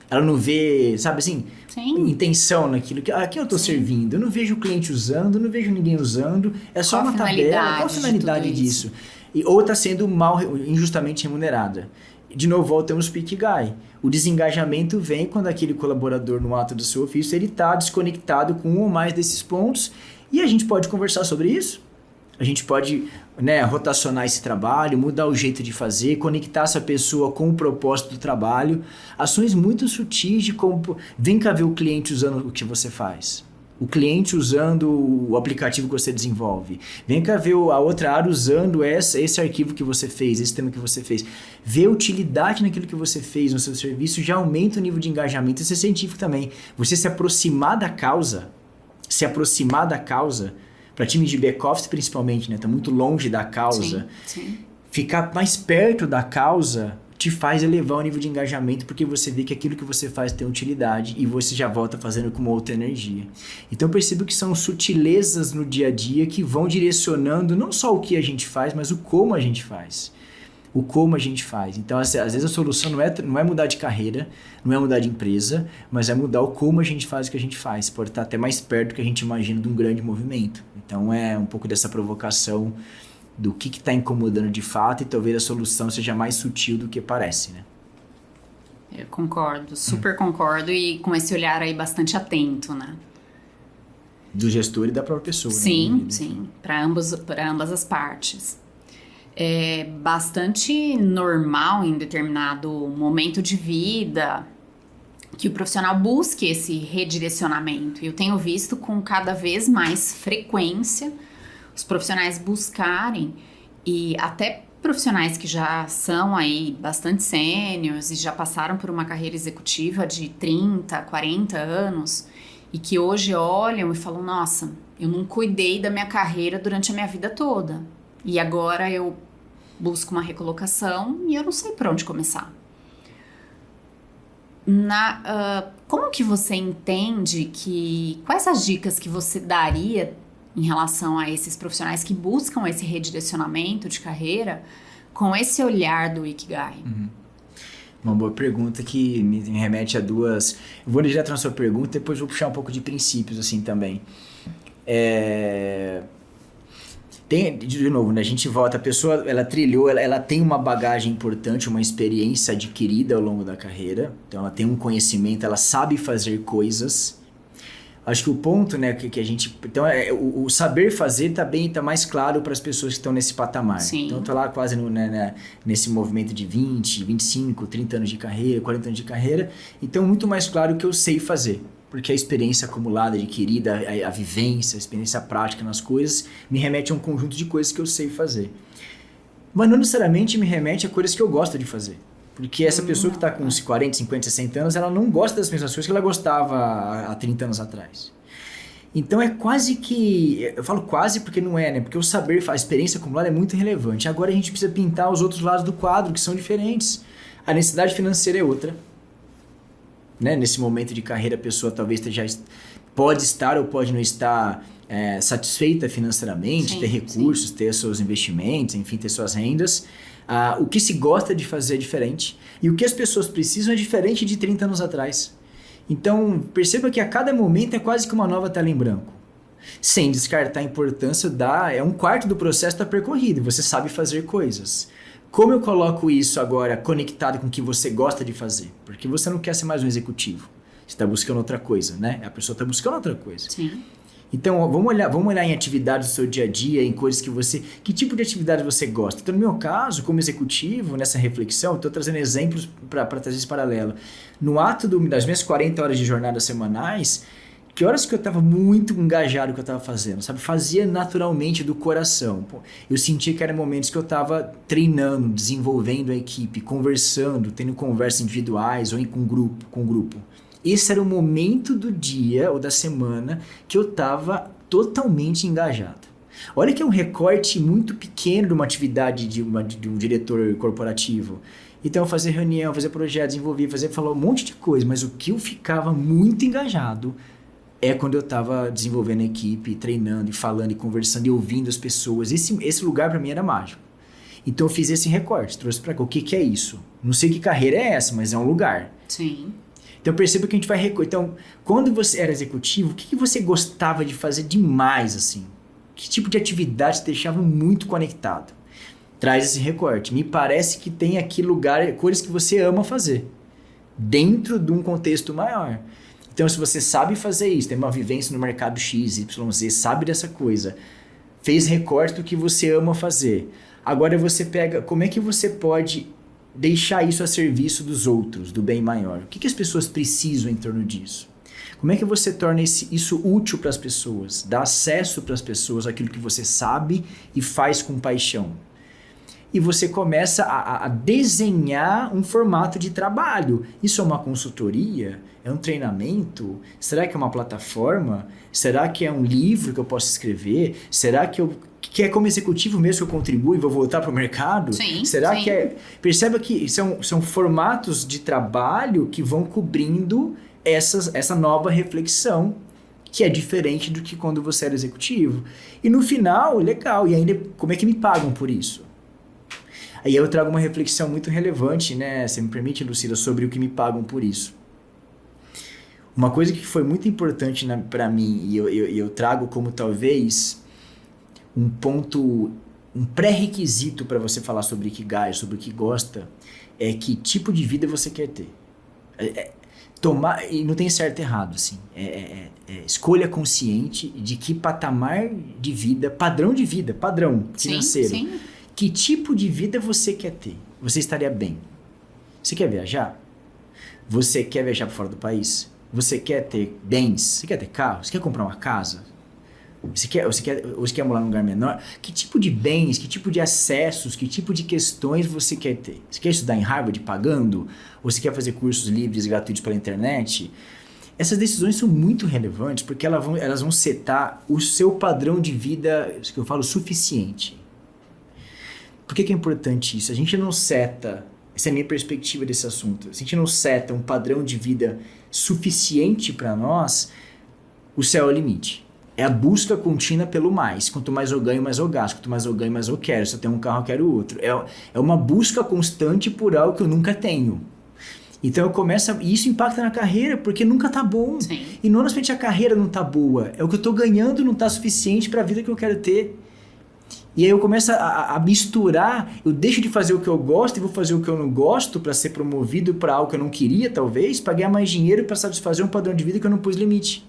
Ela não vê, sabe assim, intenção naquilo. A quem eu estou servindo? Eu não vejo o cliente usando, não vejo ninguém usando. É só uma tabela. Qual a finalidade disso? Ou está sendo injustamente remunerada. De novo, voltamos para o Ikigai. O desengajamento vem quando aquele colaborador, no ato do seu ofício, ele está desconectado com um ou mais desses pontos. E a gente pode conversar sobre isso. A gente pode rotacionar esse trabalho, mudar o jeito de fazer, conectar essa pessoa com o propósito do trabalho. Ações muito sutis de como... Vem cá ver o cliente usando o que você faz. O cliente usando o aplicativo que você desenvolve. Vem cá ver a outra área usando esse arquivo que você fez, esse tema que você fez. Ver utilidade naquilo que você fez no seu serviço já aumenta o nível de engajamento. Isso é científico também. Você se aproximar da causa, para times de back-office principalmente, né? Tá muito longe da causa. Sim. Ficar mais perto da causa te faz elevar o nível de engajamento, porque você vê que aquilo que você faz tem utilidade e você já volta fazendo com uma outra energia. Então eu percebo que são sutilezas no dia a dia que vão direcionando não só o que a gente faz, mas o como a gente faz. Então, às vezes a solução não é mudar de carreira, não é mudar de empresa, mas é mudar o como a gente faz o que a gente faz. Pode estar até mais perto do que a gente imagina de um grande movimento. Então, é um pouco dessa provocação do que está incomodando de fato e talvez a solução seja mais sutil do que parece, né? Eu concordo, super concordo, e com esse olhar aí bastante atento, né? Do gestor e da própria pessoa. Sim, para ambas as partes. É bastante normal em determinado momento de vida que o profissional busque esse redirecionamento. E eu tenho visto com cada vez mais frequência os profissionais buscarem, e até profissionais que já são aí bastante sêniores e já passaram por uma carreira executiva de 30, 40 anos e que hoje olham e falam, nossa, eu não cuidei da minha carreira durante a minha vida toda. E agora eu busco uma recolocação e eu não sei por onde começar. Como que você entende quais as dicas que você daria em relação a esses profissionais que buscam esse redirecionamento de carreira com esse olhar do Ikigai? Uma boa pergunta que me remete a duas... Eu vou direto na sua pergunta, depois vou puxar um pouco de princípios assim também. De novo, né? A gente volta, a pessoa, ela trilhou, ela tem uma bagagem importante, uma experiência adquirida ao longo da carreira, então ela tem um conhecimento, ela sabe fazer coisas. Acho que o ponto, né, que a gente... Então, o saber fazer tá mais claro para as pessoas que estão nesse patamar. Sim. Então, eu tô lá quase nesse movimento de 20, 25, 30 anos de carreira, 40 anos de carreira, então muito mais claro o que eu sei fazer. Porque a experiência acumulada, adquirida, a vivência, a experiência prática nas coisas, me remete a um conjunto de coisas que eu sei fazer. Mas não necessariamente me remete a coisas que eu gosto de fazer. Porque essa pessoa que está com uns 40, 50, 60 anos, ela não gosta das mesmas coisas que ela gostava há 30 anos atrás. Então é quase que... Eu falo quase porque não é, né? Porque o saber, a experiência acumulada é muito relevante. Agora a gente precisa pintar os outros lados do quadro, que são diferentes. A necessidade financeira é outra. Né? Nesse momento de carreira, a pessoa talvez pode estar ou pode não estar satisfeita financeiramente, ter recursos, ter seus investimentos, enfim, ter suas rendas. O que se gosta de fazer é diferente. E o que as pessoas precisam é diferente de 30 anos atrás. Então, perceba que a cada momento é quase que uma nova tela em branco. Sem descartar a importância é um quarto do processo da percorrida. Você sabe fazer coisas. Como eu coloco isso agora conectado com o que você gosta de fazer? Porque você não quer ser mais um executivo. Você está buscando outra coisa, né? A pessoa está buscando outra coisa. Sim. Então, vamos olhar em atividades do seu dia a dia, em coisas que você... Que tipo de atividade você gosta? Então, no meu caso, como executivo, nessa reflexão, estou trazendo exemplos para trazer esse paralelo. No ato das minhas 40 horas de jornada semanais... Que horas que eu estava muito engajado no que eu estava fazendo, sabe? Fazia naturalmente do coração. Eu sentia que eram momentos que eu estava treinando, desenvolvendo a equipe, conversando, tendo conversas individuais ou com grupo. Esse era o momento do dia ou da semana que eu estava totalmente engajado. Olha que é um recorte muito pequeno de uma atividade de um diretor corporativo. Então, fazer reunião, fazer projetos, falar um monte de coisa, mas o que eu ficava muito engajado é quando eu estava desenvolvendo a equipe, treinando, e falando, e conversando, e ouvindo as pessoas. Esse lugar para mim era mágico. Então eu fiz esse recorte, trouxe para cá. O que é isso? Não sei que carreira é essa, mas é um lugar. Sim. Então perceba que a gente vai recortar. Então, quando você era executivo, o que você gostava de fazer demais, assim? Que tipo de atividade te deixava muito conectado? Traz esse recorte. Me parece que tem aqui lugar, coisas que você ama fazer, dentro de um contexto maior. Então, se você sabe fazer isso, tem uma vivência no mercado X, YZ, sabe dessa coisa, fez recorte do que você ama fazer. Agora você pega, como é que você pode deixar isso a serviço dos outros, do bem maior? O que as pessoas precisam em torno disso? Como é que você torna isso útil para as pessoas? Dá acesso para as pessoas àquilo que você sabe e faz com paixão. E você começa a desenhar um formato de trabalho. Isso é uma consultoria? É um treinamento? Será que é uma plataforma? Será que é um livro que eu posso escrever? Será que é como executivo mesmo que eu contribuo e vou voltar para o mercado? Sim, Será sim. que é... Perceba que são formatos de trabalho que vão cobrindo essa nova reflexão, que é diferente do que quando você era executivo. E no final, legal, e ainda como é que me pagam por isso? Aí eu trago uma reflexão muito relevante, né? Você me permite, Lucila, sobre o que me pagam por isso. Uma coisa que foi muito importante para mim, e eu trago como talvez um ponto, um pré-requisito para você falar sobre Ikigai, sobre o que gosta, é que tipo de vida você quer ter. E não tem certo e errado, assim. Escolha consciente de que patamar de vida, padrão financeiro. Sim. Que tipo de vida você quer ter? Você estaria bem? Você quer viajar? Você quer viajar para fora do país? Você quer ter bens? Você quer ter carro? Você quer comprar uma casa? Você quer morar num lugar menor? Que tipo de bens, que tipo de acessos, que tipo de questões você quer ter? Você quer estudar em Harvard pagando? Ou você quer fazer cursos livres e gratuitos pela internet? Essas decisões são muito relevantes porque elas vão setar o seu padrão de vida, que eu falo, suficiente. Por que é importante isso? A gente não seta, essa é a minha perspectiva desse assunto, se a gente não seta um padrão de vida suficiente para nós, o céu é o limite. É a busca contínua pelo mais. Quanto mais eu ganho, mais eu gasto. Quanto mais eu ganho, mais eu quero. Se eu tenho um carro, eu quero outro. É uma busca constante por algo que eu nunca tenho. Então eu começo e isso impacta na carreira, porque nunca tá bom. Sim. E não necessariamente a carreira não tá boa. É o que eu tô ganhando não tá suficiente para a vida que eu quero ter. E aí eu começo a misturar, eu deixo de fazer o que eu gosto e vou fazer o que eu não gosto para ser promovido para algo que eu não queria, talvez, para ganhar mais dinheiro e para satisfazer um padrão de vida que eu não pus limite.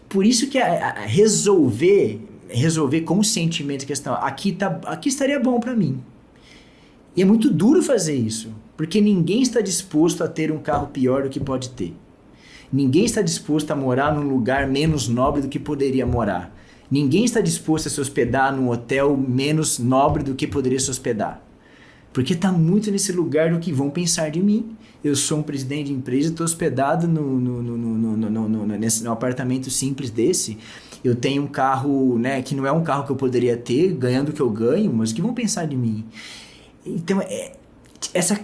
Por isso que resolver conscientemente a questão, aqui estaria bom para mim. E é muito duro fazer isso, porque ninguém está disposto a ter um carro pior do que pode ter. Ninguém está disposto a morar num lugar menos nobre do que poderia morar. Ninguém está disposto a se hospedar num hotel menos nobre do que poderia se hospedar. Porque está muito nesse lugar do que vão pensar de mim. Eu sou um presidente de empresa, estou hospedado num apartamento simples desse. Eu tenho um carro, né, que não é um carro que eu poderia ter, ganhando o que eu ganho, mas o que vão pensar de mim? Então,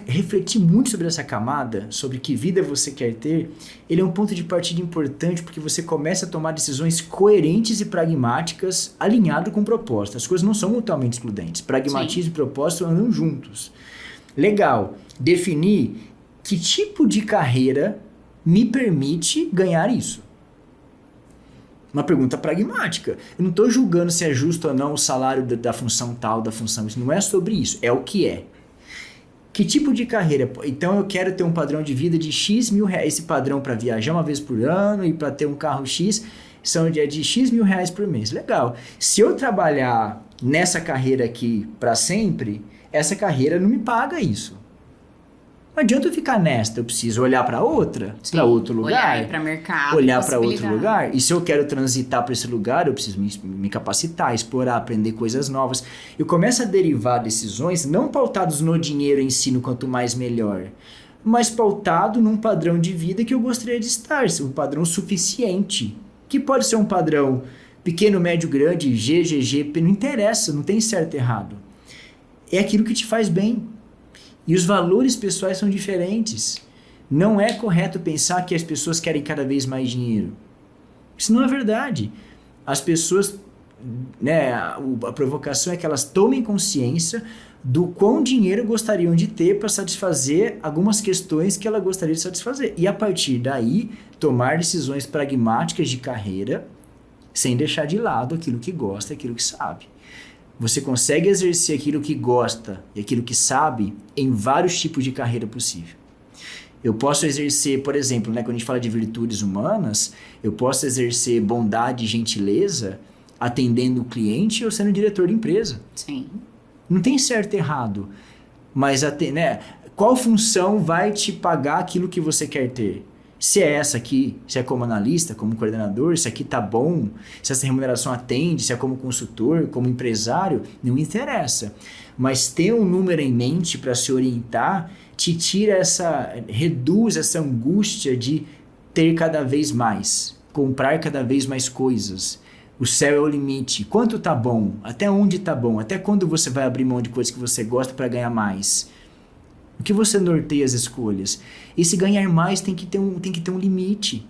refletir muito sobre essa camada, sobre que vida você quer ter, ele é um ponto de partida importante, porque você começa a tomar decisões coerentes e pragmáticas, alinhado com propósito. As coisas não são mutuamente excludentes. Pragmatismo e propósito andam juntos. Legal. Definir que tipo de carreira me permite ganhar isso. Uma pergunta pragmática. Eu não estou julgando se é justo ou não o salário da função tal, da função. Isso não é sobre isso. É o que é. Que tipo de carreira? Então eu quero ter um padrão de vida de X mil reais. Esse padrão para viajar uma vez por ano e para ter um carro X são de X mil reais por mês. Legal. Se eu trabalhar nessa carreira aqui para sempre, essa carreira não me paga isso. Não adianta eu ficar nesta, eu preciso olhar para outra, para outro lugar. Olhar para mercado. Olhar para outro lugar. E se eu quero transitar para esse lugar, eu preciso me capacitar, explorar, aprender coisas novas. Eu começo a derivar decisões não pautados no dinheiro em si, no quanto mais melhor, mas pautado num padrão de vida que eu gostaria de estar, um padrão suficiente. Que pode ser um padrão pequeno, médio, grande, GGG, não interessa, não tem certo e errado. É aquilo que te faz bem. E os valores pessoais são diferentes. Não é correto pensar que as pessoas querem cada vez mais dinheiro. Isso não é verdade. As pessoas, né, a provocação é que elas tomem consciência do quão dinheiro gostariam de ter para satisfazer algumas questões que ela gostaria de satisfazer. E a partir daí, tomar decisões pragmáticas de carreira, sem deixar de lado aquilo que gosta e aquilo que sabe. Você consegue exercer aquilo que gosta e aquilo que sabe em vários tipos de carreira possível. Eu posso exercer, por exemplo, né, quando a gente fala de virtudes humanas, eu posso exercer bondade e gentileza atendendo o cliente ou sendo diretor de empresa. Sim. Não tem certo e errado, mas né, qual função vai te pagar aquilo que você quer ter? Se é essa aqui, se é como analista, como coordenador, se aqui tá bom, se essa remuneração atende, se é como consultor, como empresário, não interessa. Mas ter um número em mente para se orientar te reduz essa angústia de ter cada vez mais, comprar cada vez mais coisas. O céu é o limite. Quanto tá bom? Até onde tá bom? Até quando você vai abrir mão de coisas que você gosta para ganhar mais? O que você norteia as escolhas? E se ganhar mais tem que ter um limite.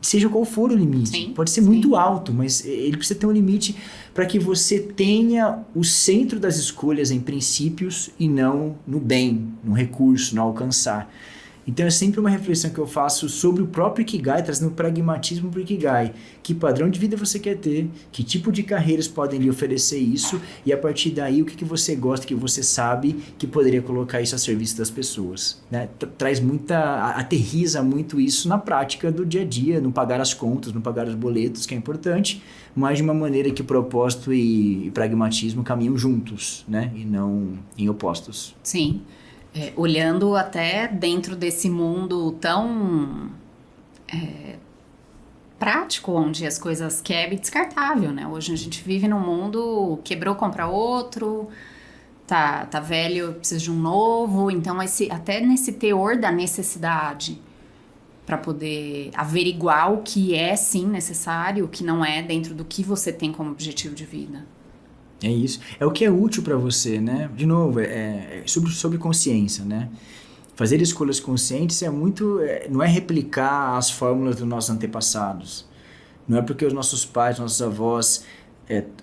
Seja qual for o limite. Sim, pode ser muito alto, mas ele precisa ter um limite para que você tenha o centro das escolhas em princípios e não no bem, no recurso, no alcançar. Então é sempre uma reflexão que eu faço sobre o próprio Ikigai, trazendo pragmatismo para o Ikigai. Que padrão de vida você quer ter? Que tipo de carreiras podem lhe oferecer isso? E a partir daí, o que você gosta, que você sabe que poderia colocar isso a serviço das pessoas? Né? Aterriza muito isso na prática do dia a dia, no pagar as contas, no pagar os boletos, que é importante, mas de uma maneira que propósito e pragmatismo caminham juntos, né? E não em opostos. Sim. Olhando até dentro desse mundo tão prático, onde as coisas quebram e descartável, né? Hoje a gente vive num mundo quebrou, compra outro, tá velho, precisa de um novo. Então, até nesse teor da necessidade para poder averiguar o que é sim necessário, o que não é dentro do que você tem como objetivo de vida. É isso. É o que é útil para você, né? De novo, é sobre consciência, né? Fazer escolhas conscientes não é replicar as fórmulas dos nossos antepassados. Não é porque os nossos pais, nossos avós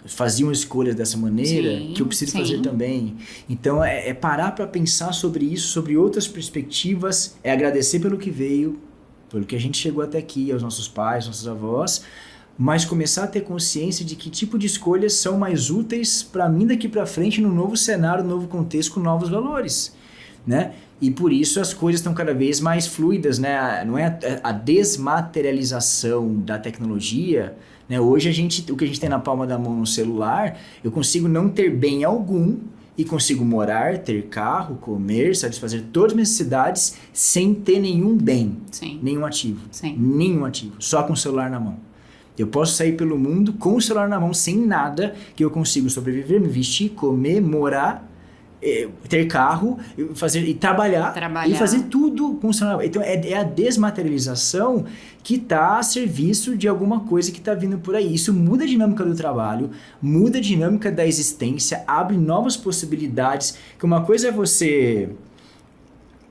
faziam escolhas dessa maneira que eu preciso fazer também. Então, é parar para pensar sobre isso, sobre outras perspectivas, é agradecer pelo que veio, pelo que a gente chegou até aqui, aos nossos pais, nossos avós, mas começar a ter consciência de que tipo de escolhas são mais úteis para mim daqui para frente no novo cenário, no novo contexto, com novos valores, né? E por isso as coisas estão cada vez mais fluidas, né? Não é a desmaterialização da tecnologia, né? Hoje o que a gente tem na palma da mão no celular, eu consigo não ter bem algum e consigo morar, ter carro, comer, satisfazer todas as necessidades sem ter nenhum bem, nenhum ativo, só com o celular na mão. Eu posso sair pelo mundo com o celular na mão, sem nada, que eu consigo sobreviver, me vestir, comer, morar, ter carro, trabalhar e fazer tudo com o celular. Então é a desmaterialização que está a serviço de alguma coisa que está vindo por aí. Isso muda a dinâmica do trabalho, muda a dinâmica da existência, abre novas possibilidades. Que uma coisa é você...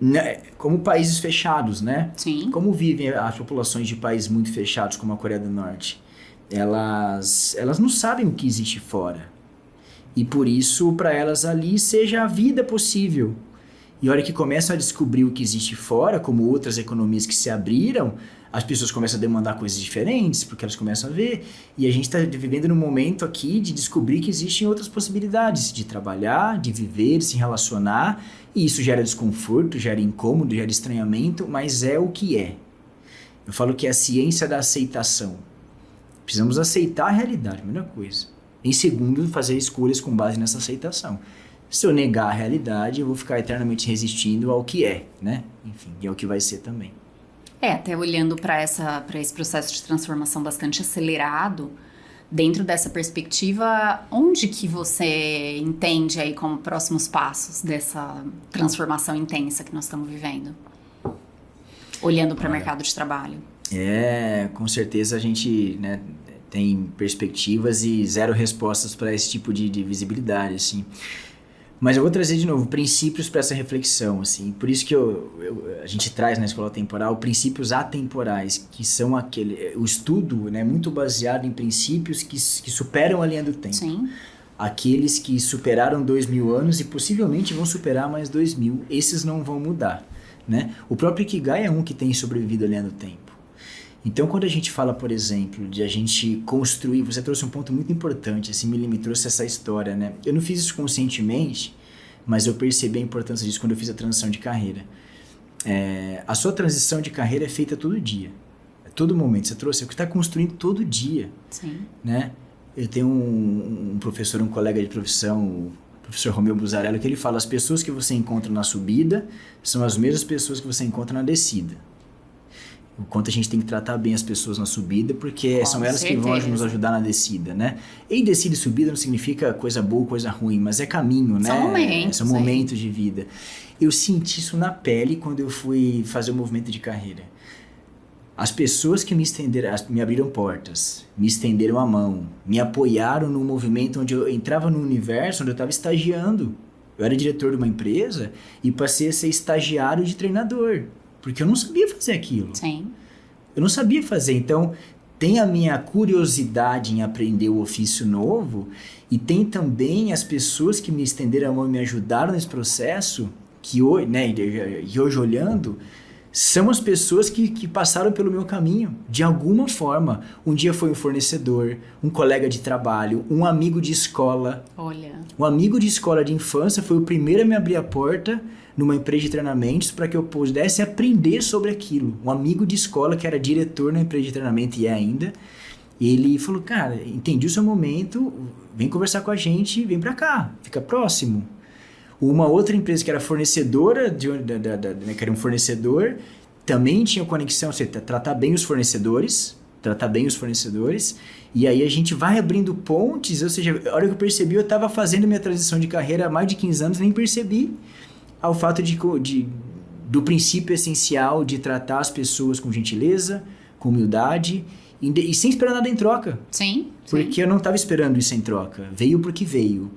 Né, como países fechados, né? Sim. Como vivem as populações de países muito fechados, como a Coreia do Norte? Elas não sabem o que existe fora. E por isso, para elas ali, seja a vida possível. E a hora que começam a descobrir o que existe fora, como outras economias que se abriram, as pessoas começam a demandar coisas diferentes, porque elas começam a ver. E a gente está vivendo num momento aqui de descobrir que existem outras possibilidades de trabalhar, de viver, de se relacionar. E isso gera desconforto, gera incômodo, gera estranhamento, mas é o que é. Eu falo que é a ciência da aceitação. Precisamos aceitar a realidade, a primeira coisa. Em segundo, fazer escolhas com base nessa aceitação. Se eu negar a realidade, eu vou ficar eternamente resistindo ao que é, né? Enfim, e é o que vai ser também. Até olhando para esse processo de transformação bastante acelerado, dentro dessa perspectiva, onde que você entende aí como próximos passos dessa transformação intensa que nós estamos vivendo? Olhando para o mercado de trabalho. Com certeza a gente, né, tem perspectivas e zero respostas para esse tipo de visibilidade, assim. Mas eu vou trazer de novo princípios para essa reflexão, assim. Por isso que a gente traz na escola temporal princípios atemporais, que são o estudo, né, muito baseado em princípios que superam a linha do tempo. Sim. Aqueles que superaram 2000 anos e possivelmente vão superar mais 2000, esses não vão mudar, né? O próprio Ikigai é um que tem sobrevivido à linha do tempo. Então, quando a gente fala, por exemplo, de a gente construir... Você trouxe um ponto muito importante, assim, me trouxe essa história, né? Eu não fiz isso conscientemente, mas eu percebi a importância disso quando eu fiz a transição de carreira. A sua transição de carreira é feita todo dia. A todo momento. Você está construindo todo dia. Sim. Né? Eu tenho um professor, um colega de profissão, o professor Romeu Buzarello, que ele fala: as pessoas que você encontra na subida são as mesmas pessoas que você encontra na descida. O quanto a gente tem que tratar bem as pessoas na subida, porque são elas que vão nos ajudar na descida, né? E descida e subida não significa coisa boa, coisa ruim, mas é caminho, né? São momentos de vida. Eu senti isso na pele quando eu fui fazer o movimento de carreira. As pessoas que me abriram portas, me estenderam a mão, me apoiaram no movimento onde eu entrava no universo, onde eu estava estagiando. Eu era diretor de uma empresa e passei a ser estagiário de treinador. Porque eu não sabia fazer aquilo. Sim. Eu não sabia fazer. Então, tem a minha curiosidade em aprender o ofício novo e tem também as pessoas que me estenderam a mão e me ajudaram nesse processo, que hoje, né, e hoje olhando, são as pessoas que passaram pelo meu caminho, de alguma forma. Um dia foi um fornecedor, um colega de trabalho, um amigo de escola. Olha. Um amigo de escola de infância foi o primeiro a me abrir a porta numa empresa de treinamentos para que eu pudesse aprender sobre aquilo. Um amigo de escola que era diretor na empresa de treinamento e é ainda. Ele falou: cara, entendi o seu momento, vem conversar com a gente, vem para cá, fica próximo. Uma outra empresa que era fornecedora, que era um fornecedor, também tinha conexão, você tratar bem os fornecedores, e aí a gente vai abrindo pontes, ou seja, a hora que eu percebi, eu estava fazendo minha transição de carreira há mais de 15 anos, nem percebi ao fato do princípio essencial de tratar as pessoas com gentileza, com humildade E sem esperar nada em troca. Sim. Porque eu não estava esperando isso em troca. Veio porque veio.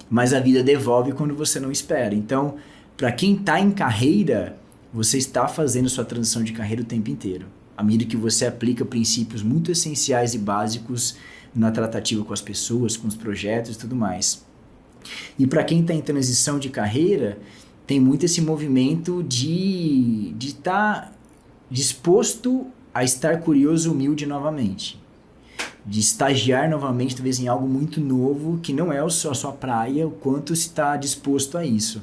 Mas a vida devolve quando você não espera. Então, para quem está em carreira, você está fazendo sua transição de carreira o tempo inteiro. À medida que você aplica princípios muito essenciais e básicos na tratativa com as pessoas, com os projetos e tudo mais. E para quem está em transição de carreira, tem muito esse movimento de estar disposto a estar curioso e humilde novamente. De estagiar novamente, talvez em algo muito novo, que não é a sua praia, o quanto se está disposto a isso.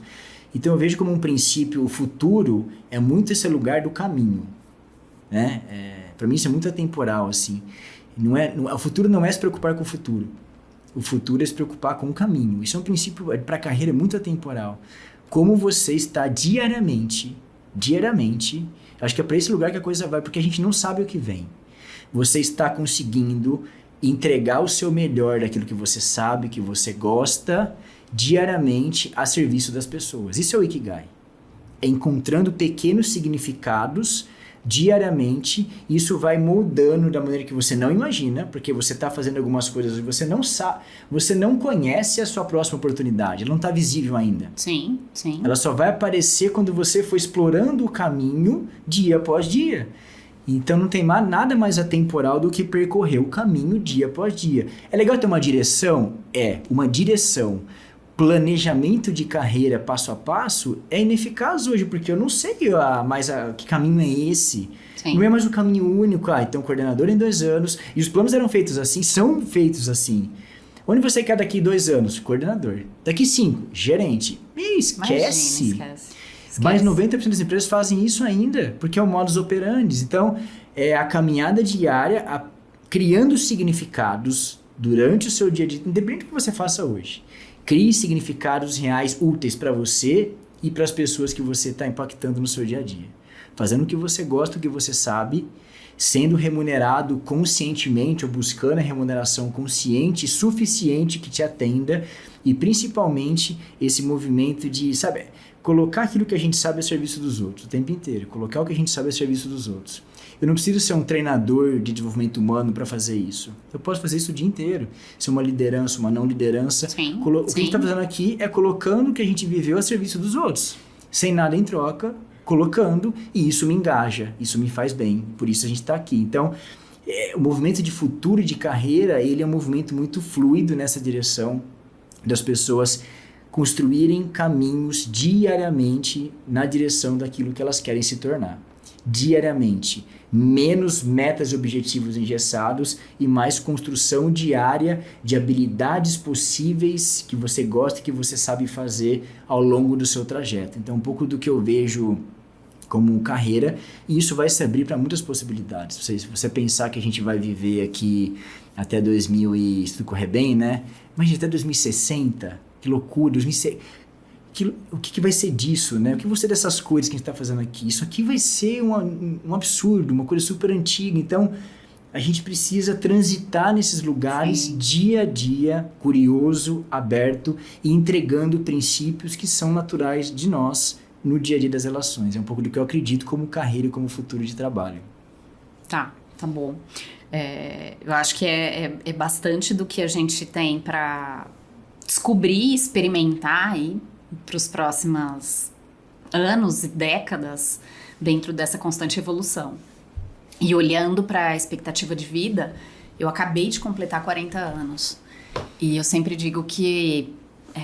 Então eu vejo como um princípio, o futuro é muito esse lugar do caminho. Né? Para mim isso é muito atemporal, assim. O futuro não é se preocupar com o futuro. O futuro é se preocupar com o caminho. Isso é um princípio para a carreira muito atemporal. Como você está diariamente, acho que é para esse lugar que a coisa vai, porque a gente não sabe o que vem. Você está conseguindo entregar o seu melhor daquilo que você sabe, que você gosta, diariamente a serviço das pessoas. Isso é o Ikigai. É encontrando pequenos significados diariamente, isso vai moldando da maneira que você não imagina, porque você está fazendo algumas coisas e você não sabe, você não conhece a sua próxima oportunidade, ela não está visível ainda. Sim. Ela só vai aparecer quando você for explorando o caminho dia após dia. Então não tem nada mais atemporal do que percorrer o caminho dia após dia. É legal ter uma direção? Uma direção. Planejamento de carreira passo a passo é ineficaz hoje, porque eu não sei que caminho é esse. Sim. Não é mais um caminho único. Então coordenador em 2 anos. E os planos eram feitos assim, são feitos assim. Onde você quer daqui 2 anos? Coordenador. Daqui 5, gerente. Esquece. Imagina, esquece. Mas 90% das empresas fazem isso ainda, porque é o modus operandi. Então, é a caminhada diária, criando significados durante o seu dia a dia, independente do que você faça hoje. Crie significados reais, úteis para você e para as pessoas que você está impactando no seu dia a dia. Fazendo o que você gosta, o que você sabe, sendo remunerado conscientemente ou buscando a remuneração consciente, suficiente que te atenda e principalmente esse movimento de, colocar aquilo que a gente sabe a serviço dos outros o tempo inteiro, colocar o que a gente sabe a serviço dos outros. Eu não preciso ser um treinador de desenvolvimento humano para fazer isso. Eu posso fazer isso o dia inteiro. Ser uma liderança, uma não liderança. Sim, o que a gente está fazendo aqui é colocando o que a gente viveu a serviço dos outros. Sem nada em troca, colocando, e isso me engaja, isso me faz bem. Por isso a gente está aqui. Então, o movimento de futuro e de carreira, ele é um movimento muito fluido nessa direção das pessoas construírem caminhos diariamente na direção daquilo que elas querem se tornar. Diariamente. Menos metas e objetivos engessados e mais construção diária de habilidades possíveis que você gosta e que você sabe fazer ao longo do seu trajeto. Então, um pouco do que eu vejo como carreira, e isso vai se abrir para muitas possibilidades. Se você pensar que a gente vai viver aqui até 2000 e se tudo correr bem, né? Imagina, até 2060, que loucura, 2060. O que vai ser disso, né? O que vai ser dessas coisas que a gente está fazendo aqui? Isso aqui vai ser um absurdo, uma coisa super antiga. Então, a gente precisa transitar nesses lugares Sim. dia a dia, curioso, aberto e entregando princípios que são naturais de nós no dia a dia das relações. É um pouco do que eu acredito como carreira e como futuro de trabalho. Tá bom. Eu acho que é bastante do que a gente tem para descobrir e experimentar aí para os próximos anos e décadas dentro dessa constante evolução. E olhando para a expectativa de vida, eu acabei de completar 40 anos. E eu sempre digo que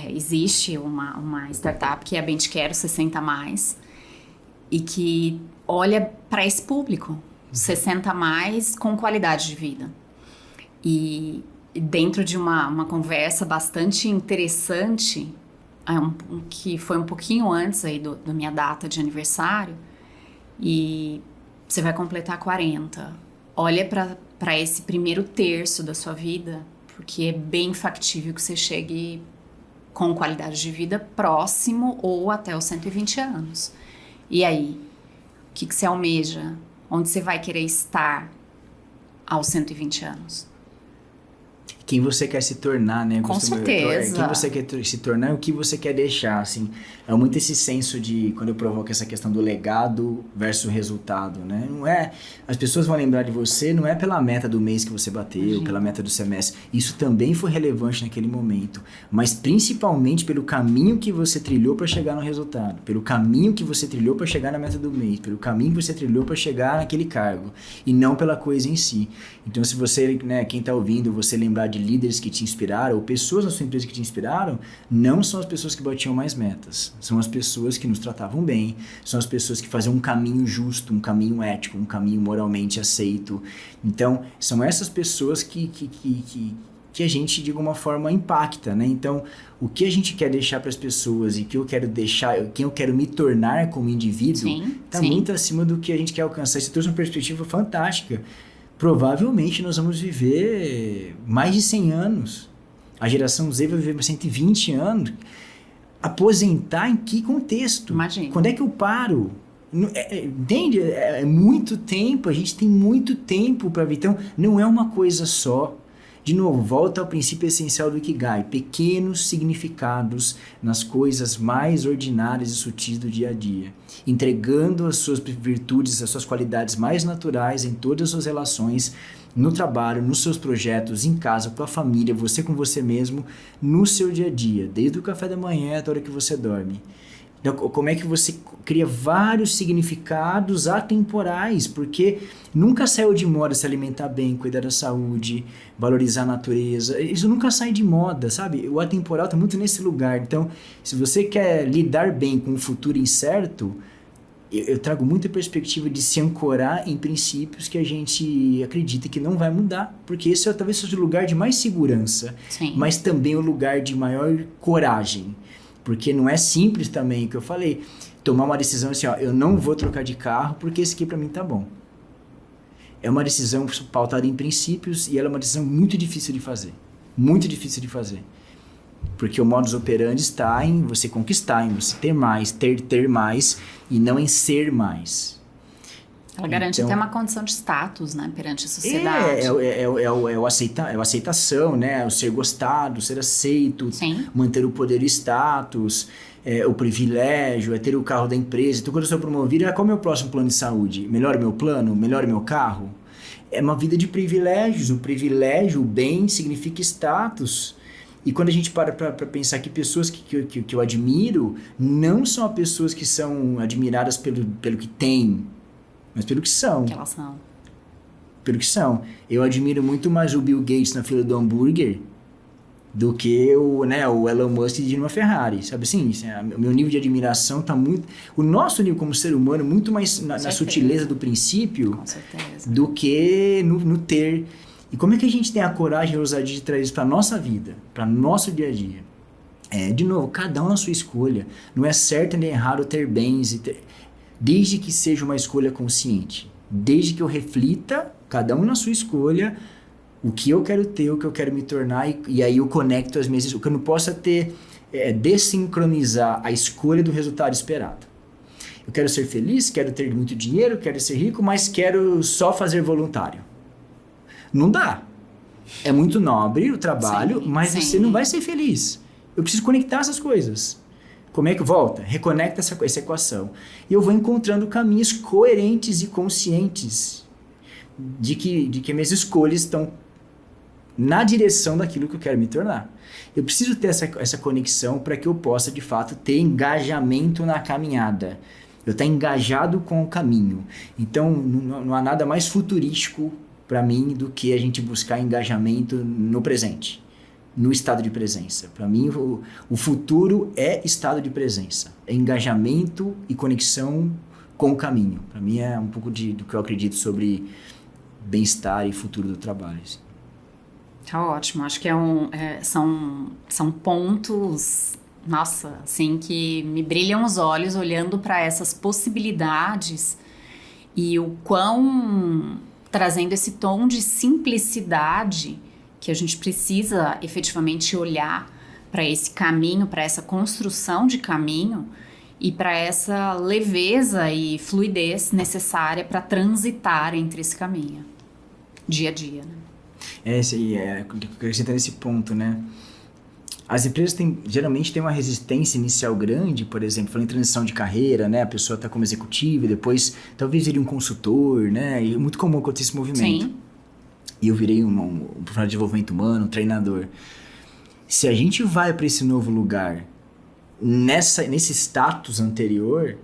existe uma startup que é a Bentequero 60+, e que olha para esse público, 60+, com qualidade de vida. E dentro de uma conversa bastante interessante, que foi um pouquinho antes aí da minha data de aniversário, e você vai completar 40. Olha para esse primeiro terço da sua vida, porque é bem factível que você chegue com qualidade de vida próximo ou até os 120 anos. E aí, o que você almeja? Onde você vai querer estar aos 120 anos? quem você quer se tornar, né? Com certeza. Quem você quer se tornar e o que você quer deixar, assim. É muito esse senso de, quando eu provoco essa questão do legado versus resultado, né? Não é, as pessoas vão lembrar de você, não é pela meta do mês que você bateu, pela meta do semestre. Isso também foi relevante naquele momento, mas principalmente pelo caminho que você trilhou para chegar no resultado, pelo caminho que você trilhou para chegar na meta do mês, pelo caminho que você trilhou para chegar naquele cargo, e não pela coisa em si. Então, se você, né, quem está ouvindo, você lembrar de líderes que te inspiraram, ou pessoas na sua empresa que te inspiraram, não são as pessoas que batiam mais metas. São as pessoas que nos tratavam bem, são as pessoas que faziam um caminho justo, um caminho ético, um caminho moralmente aceito. Então, são essas pessoas que a gente, de alguma forma, impacta, né? Então, o que a gente quer deixar para as pessoas e que eu quero deixar, quem eu quero me tornar como indivíduo, está muito acima do que a gente quer alcançar. Isso trouxe uma perspectiva fantástica. Provavelmente nós vamos viver mais de 100 anos. A geração Z vai viver 120 anos. Aposentar em que contexto? Imagina. Quando é que eu paro? Entende? É muito tempo, a gente tem muito tempo para ver. Então, não é uma coisa só. De novo, volta ao princípio essencial do Ikigai. Pequenos significados nas coisas mais ordinárias e sutis do dia a dia. Entregando as suas virtudes, as suas qualidades mais naturais em todas as suas relações, no trabalho, nos seus projetos, em casa, com a família, você com você mesmo, no seu dia a dia. Desde o café da manhã até a hora que você dorme. Então, como é que você cria vários significados atemporais? Porque nunca saiu de moda se alimentar bem, cuidar da saúde, valorizar a natureza. Isso nunca sai de moda, sabe? O atemporal está muito nesse lugar. Então, se você quer lidar bem com o futuro incerto, eu trago muita perspectiva de se ancorar em princípios que a gente acredita que não vai mudar. Porque esse talvez seja o lugar de mais segurança, mas também o lugar de maior coragem. Porque não é simples também, o que eu falei, tomar uma decisão assim, ó, eu não vou trocar de carro porque esse aqui pra mim tá bom. É uma decisão pautada em princípios e ela é uma decisão muito difícil de fazer. Muito difícil de fazer. Porque o modus operandi está em você conquistar, em você ter mais e não em ser mais. Ela garante até uma condição de status, né, perante a sociedade. É a aceitação, né? O ser gostado, ser aceito, manter o poder e status, o privilégio, ter o carro da empresa. Então, quando eu sou promovido, qual é o meu próximo plano de saúde? Melhora o meu plano? Melhora o meu carro? É uma vida de privilégios. O privilégio, o bem, significa status. E quando a gente para pensar que pessoas que eu admiro não são as pessoas que são admiradas pelo que têm, mas pelo que são. Que elas são. Pelo que são. Eu admiro muito mais o Bill Gates na fila do hambúrguer do que o Elon Musk dirigindo uma Ferrari. Sabe assim? O meu nível de admiração está muito... O nosso nível como ser humano muito mais na sutileza do princípio. Com certeza. Do que no ter. E como é que a gente tem a coragem e a ousadia de trazer isso para a nossa vida? Para nosso dia a dia? De novo, cada um na sua escolha. Não é certo nem errado ter bens desde que seja uma escolha consciente, desde que eu reflita, cada um na sua escolha, o que eu quero ter, o que eu quero me tornar, e aí eu conecto as minhas... O que eu não possa ter desincronizar a escolha do resultado esperado. Eu quero ser feliz, quero ter muito dinheiro, quero ser rico, mas quero só fazer voluntário. Não dá. É muito nobre o trabalho, mas você não vai ser feliz. Eu preciso conectar essas coisas. Como é que volta? Reconecta essa equação. E eu vou encontrando caminhos coerentes e conscientes de que minhas escolhas estão na direção daquilo que eu quero me tornar. Eu preciso ter essa conexão para que eu possa, de fato, ter engajamento na caminhada. Eu estar engajado com o caminho. Então, não há nada mais futurístico para mim do que a gente buscar engajamento no presente. No estado de presença. Para mim, o futuro é estado de presença. É engajamento e conexão com o caminho. Para mim, é um pouco do que eu acredito sobre bem-estar e futuro do trabalho. Assim. Tá ótimo. Acho que são pontos, nossa, assim, que me brilham os olhos olhando para essas possibilidades e o quão trazendo esse tom de simplicidade que a gente precisa efetivamente olhar para esse caminho, para essa construção de caminho e para essa leveza e fluidez necessária para transitar entre esse caminho, dia a dia. Né? Acrescentando esse ponto, né? As empresas geralmente têm uma resistência inicial grande, por exemplo, falando em transição de carreira, né? A pessoa está como executiva e depois talvez vire um consultor, né? E é muito comum acontecer esse movimento. Sim. E eu virei um profissional de desenvolvimento humano, um treinador. Se a gente vai para esse novo lugar, nesse status anterior,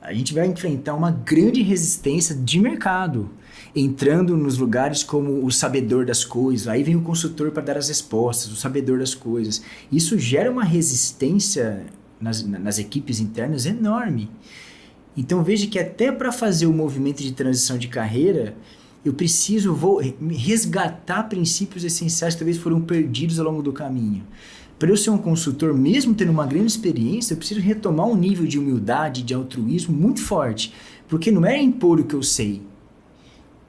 a gente vai enfrentar uma grande resistência de mercado, entrando nos lugares como o sabedor das coisas. Aí vem o consultor para dar as respostas, o sabedor das coisas. Isso gera uma resistência nas equipes internas enorme. Então veja que até para fazer o movimento de transição de carreira, eu vou resgatar princípios essenciais que talvez foram perdidos ao longo do caminho. Para eu ser um consultor, mesmo tendo uma grande experiência, eu preciso retomar um nível de humildade, de altruísmo muito forte. Porque não é impor o que eu sei,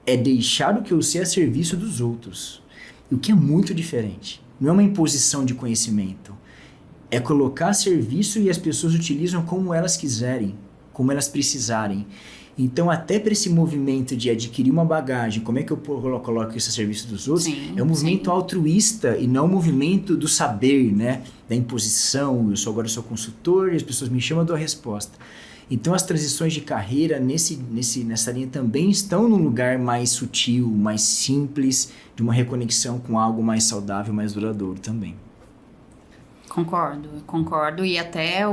é deixar o que eu sei a serviço dos outros. O que é muito diferente. Não é uma imposição de conhecimento. É colocar a serviço e as pessoas utilizam como elas quiserem, como elas precisarem. Então, até para esse movimento de adquirir uma bagagem, como é que eu coloco isso a serviço dos outros? Sim, é um movimento altruísta e não um movimento do saber, né? Da imposição. Agora eu sou consultor e as pessoas me chamam, eu dou a resposta. Então, as transições de carreira nessa linha também estão num lugar mais sutil, mais simples, de uma reconexão com algo mais saudável, mais duradouro também. Concordo. E até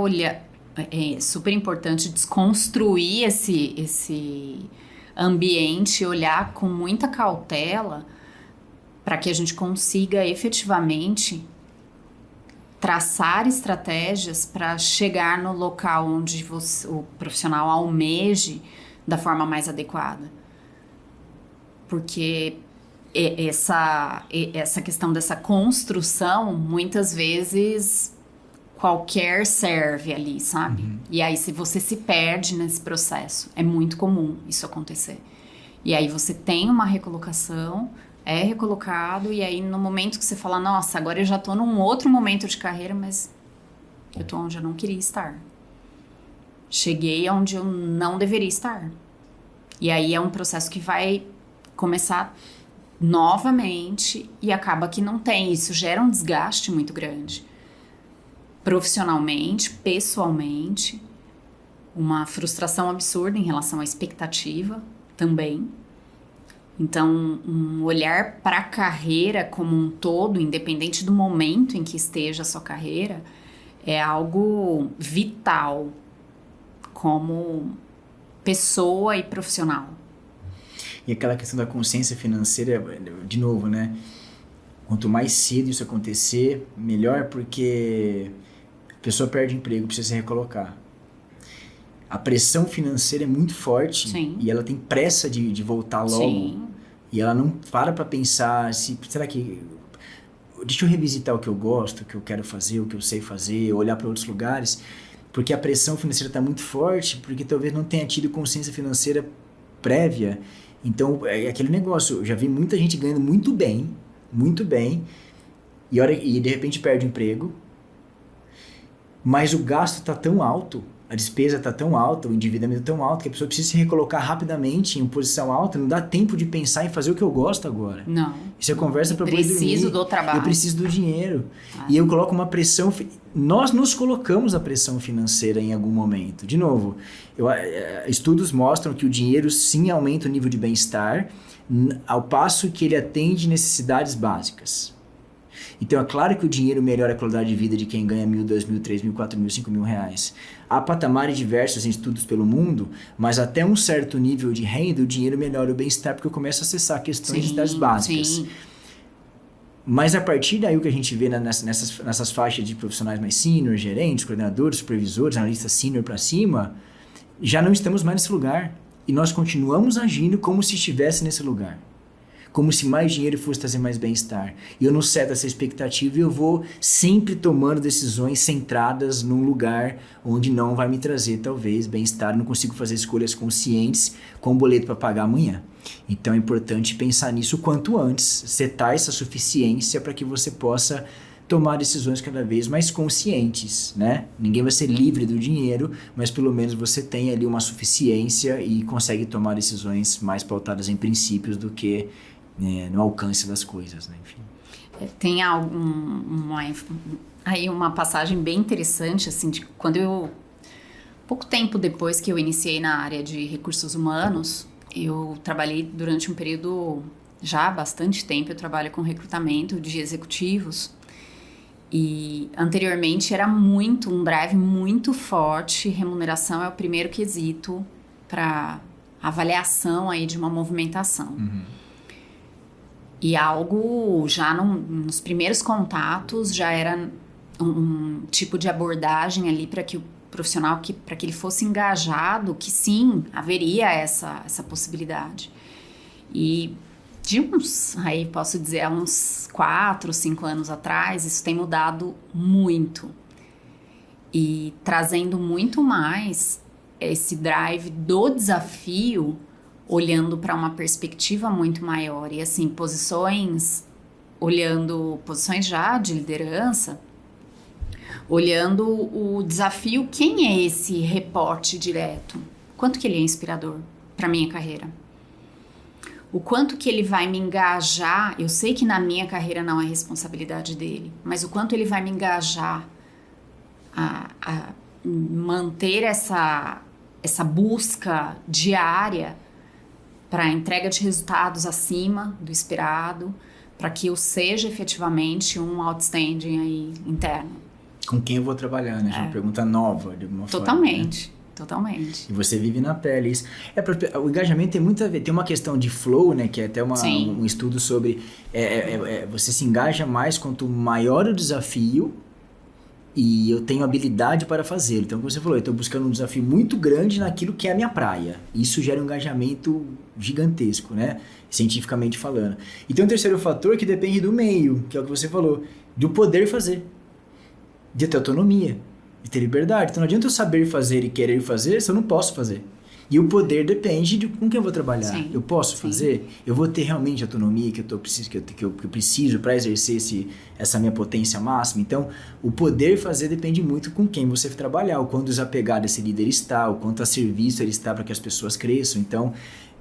é super importante desconstruir esse ambiente, olhar com muita cautela para que a gente consiga efetivamente traçar estratégias para chegar no local onde o profissional almeje da forma mais adequada. Porque essa questão dessa construção, muitas vezes qualquer serve ali, sabe? Uhum. E aí se você se perde nesse processo, é muito comum isso acontecer. E aí você tem uma recolocação, é recolocado, e aí no momento que você fala, nossa, agora eu já tô num outro momento de carreira, mas eu tô onde eu não queria estar. Cheguei onde eu não deveria estar. E aí é um processo que vai começar novamente e acaba que não tem. Isso gera um desgaste muito grande. Profissionalmente, pessoalmente, uma frustração absurda em relação à expectativa também. Então, um olhar para a carreira como um todo, independente do momento em que esteja a sua carreira, é algo vital como pessoa e profissional. E aquela questão da consciência financeira, de novo, né? Quanto mais cedo isso acontecer, melhor, porque a pessoa perde emprego, precisa se recolocar. A pressão financeira é muito forte. Sim. E ela tem pressa de voltar logo. Sim. E ela não para pensar, será que... Deixa eu revisitar o que eu gosto, o que eu quero fazer, o que eu sei fazer, olhar para outros lugares, porque a pressão financeira está muito forte, porque talvez não tenha tido consciência financeira prévia. Então, é aquele negócio, eu já vi muita gente ganhando muito bem, e de repente perde o emprego, mas o gasto está tão alto, a despesa está tão alta, o endividamento tão alto, que a pessoa precisa se recolocar rapidamente em posição alta, não dá tempo de pensar em fazer o que eu gosto agora. Não. Isso é conversa para poder dormir. Eu preciso do trabalho. Eu preciso do dinheiro. E eu coloco uma pressão... Nós nos colocamos a pressão financeira em algum momento. De novo, estudos mostram que o dinheiro sim aumenta o nível de bem-estar, ao passo que ele atende necessidades básicas. Então, é claro que o dinheiro melhora a qualidade de vida de quem ganha 1.000, 2.000, 3.000, 4.000, 5.000 reais. Há patamares diversos em estudos pelo mundo, mas até um certo nível de renda, o dinheiro melhora o bem-estar, porque eu começo a acessar questões de necessidades básicas. Sim. Mas a partir daí o que a gente vê nessas faixas de profissionais mais sênior, gerentes, coordenadores, supervisores, analistas sênior para cima, já não estamos mais nesse lugar. E nós continuamos agindo como se estivesse nesse lugar. Como se mais dinheiro fosse trazer mais bem-estar. E eu não seto essa expectativa e eu vou sempre tomando decisões centradas num lugar onde não vai me trazer, talvez, bem-estar. Não consigo fazer escolhas conscientes com um boleto para pagar amanhã. Então é importante pensar nisso o quanto antes, setar essa suficiência para que você possa tomar decisões cada vez mais conscientes, né? Ninguém vai ser livre do dinheiro, mas pelo menos você tem ali uma suficiência e consegue tomar decisões mais pautadas em princípios do que no alcance das coisas, né? Enfim. Tem aí uma passagem bem interessante, assim, de quando pouco tempo depois que eu iniciei na área de recursos humanos, eu trabalhei durante um período, já há bastante tempo, eu trabalho com recrutamento de executivos, e anteriormente era um drive muito forte, remuneração é o primeiro quesito para avaliação aí de uma movimentação. Uhum. E algo já nos primeiros contatos já era um tipo de abordagem ali para que o profissional, para que ele fosse engajado, que sim, haveria essa possibilidade. E aí posso dizer, há uns 4, 5 anos atrás, isso tem mudado muito. E trazendo muito mais esse drive do desafio, olhando para uma perspectiva muito maior. E assim, posições já de liderança, olhando o desafio, quem é esse reporte direto? Quanto que ele é inspirador para minha carreira? O quanto que ele vai me engajar, eu sei que na minha carreira não é responsabilidade dele, mas o quanto ele vai me engajar a manter essa busca diária para a entrega de resultados acima do esperado, para que eu seja efetivamente um outstanding aí interno. Com quem eu vou trabalhar, né? É uma pergunta nova, de alguma Totalmente. forma. Né? Totalmente. E você vive na pele isso. O engajamento tem muito a ver. Tem uma questão de flow, né? Que é até um estudo sobre... você se engaja mais quanto maior o desafio e eu tenho habilidade para fazê-lo. Então, como você falou, eu estou buscando um desafio muito grande naquilo que é a minha praia. Isso gera um engajamento gigantesco, né? Cientificamente falando. E tem um terceiro fator que depende do meio, que é o que você falou, do poder fazer, de ter autonomia, de ter liberdade. Então não adianta eu saber fazer e querer fazer se eu não posso fazer. E o poder depende de com quem eu vou trabalhar. Sim, eu posso fazer? Eu vou ter realmente a autonomia que eu preciso para exercer essa minha potência máxima? Então, o poder fazer depende muito com quem você trabalhar, o quanto desapegado esse líder está, o quanto a serviço ele está para que as pessoas cresçam. Então,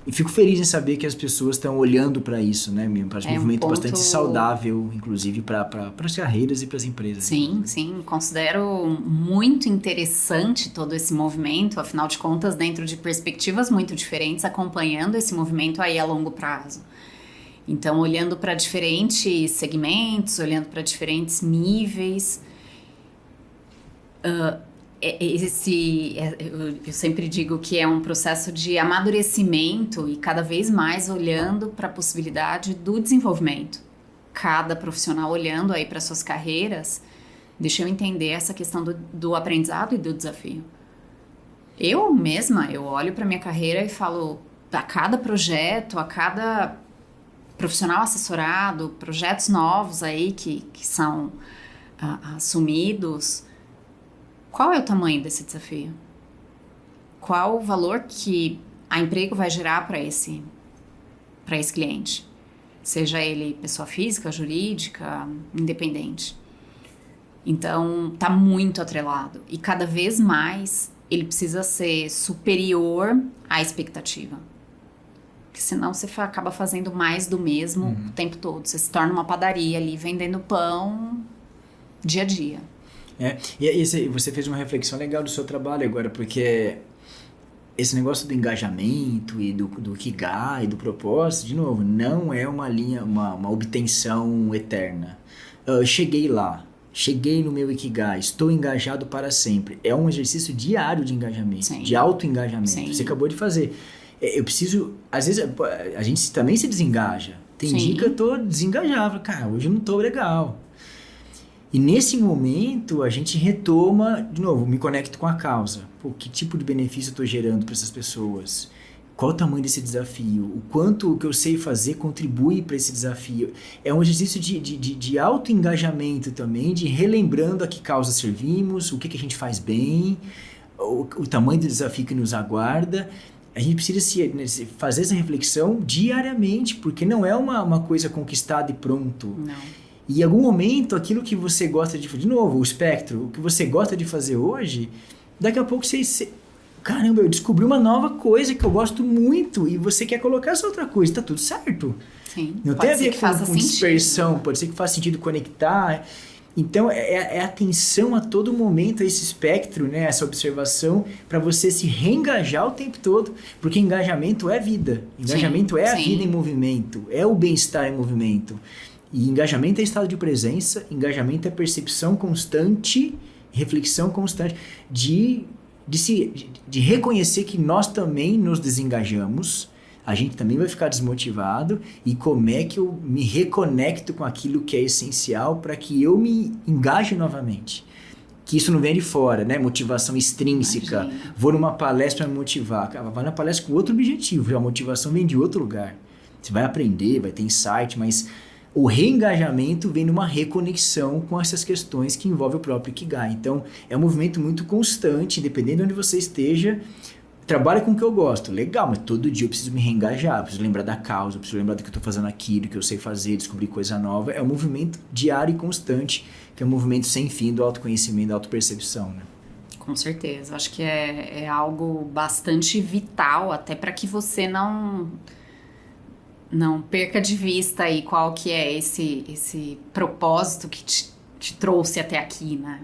eu fico feliz em saber que as pessoas estão olhando para isso, né? Para um movimento bastante saudável, inclusive para as carreiras e para as empresas. Sim, sim. Considero muito interessante todo esse movimento, afinal de contas, dentro de perspectivas muito diferentes, acompanhando esse movimento aí a longo prazo. Então, olhando para diferentes segmentos, olhando para diferentes níveis. Eu sempre digo que é um processo de amadurecimento e cada vez mais olhando para a possibilidade do desenvolvimento. Cada profissional olhando aí para suas carreiras, deixa eu entender essa questão do aprendizado e do desafio. Eu mesma, eu olho para minha carreira e falo, a cada projeto, a cada profissional assessorado, projetos novos aí que são assumidos. Qual é o tamanho desse desafio? Qual o valor que a emprego vai gerar para esse cliente? Seja ele pessoa física, jurídica, independente. Então, está muito atrelado. E cada vez mais ele precisa ser superior à expectativa. Porque senão você acaba fazendo mais do mesmo o tempo todo. Você se torna uma padaria ali, vendendo pão dia a dia. E você fez uma reflexão legal do seu trabalho agora, porque esse negócio do engajamento e do Ikigai, do propósito, de novo, não é uma linha, uma obtenção eterna. Cheguei lá, cheguei no meu Ikigai, estou engajado para sempre. É um exercício diário de engajamento, de auto-engajamento. Sim. Você acabou de fazer. Eu preciso, às vezes a gente também se desengaja. Tem dia que eu tô desengajado, cara, hoje eu não tô legal. E nesse momento a gente retoma, de novo, me conecto com a causa. Pô, que tipo de benefício eu estou gerando para essas pessoas? Qual o tamanho desse desafio? O quanto o que eu sei fazer contribui para esse desafio? É um exercício de auto-engajamento também, de relembrando a que causa servimos, o que a gente faz bem, o tamanho do desafio que nos aguarda. A gente precisa fazer essa reflexão diariamente, porque não é uma coisa conquistada e pronto. Não. E em algum momento, aquilo que você gosta de novo, o espectro, o que você gosta de fazer hoje, daqui a pouco caramba, eu descobri uma nova coisa que eu gosto muito e você quer colocar essa outra coisa, tá tudo certo. Sim, Não tem a ver com dispersão, pode ser que faça sentido conectar. Então, é atenção a todo momento a esse espectro, né? Essa observação, para você se reengajar o tempo todo, porque engajamento é vida. Engajamento é a vida em movimento, é o bem-estar em movimento. E engajamento é estado de presença, engajamento é percepção constante, reflexão constante, de reconhecer que nós também nos desengajamos, a gente também vai ficar desmotivado, e como é que eu me reconecto com aquilo que é essencial para que eu me engaje novamente. Que isso não vem de fora, né? Motivação extrínseca. Imagina. Vou numa palestra para me motivar. Vai na palestra com outro objetivo, a motivação vem de outro lugar. Você vai aprender, vai ter insight, mas o reengajamento vem numa reconexão com essas questões que envolvem o próprio Ikigai. Então, é um movimento muito constante, independente de onde você esteja. Trabalho com o que eu gosto, legal, mas todo dia eu preciso me reengajar, eu preciso lembrar da causa, eu preciso lembrar do que eu estou fazendo aqui, do que eu sei fazer, descobrir coisa nova. É um movimento diário e constante, que é um movimento sem fim do autoconhecimento, da autopercepção, né? Com certeza, acho que é algo bastante vital, até para que você não perca de vista aí qual que é esse propósito que te trouxe até aqui, né?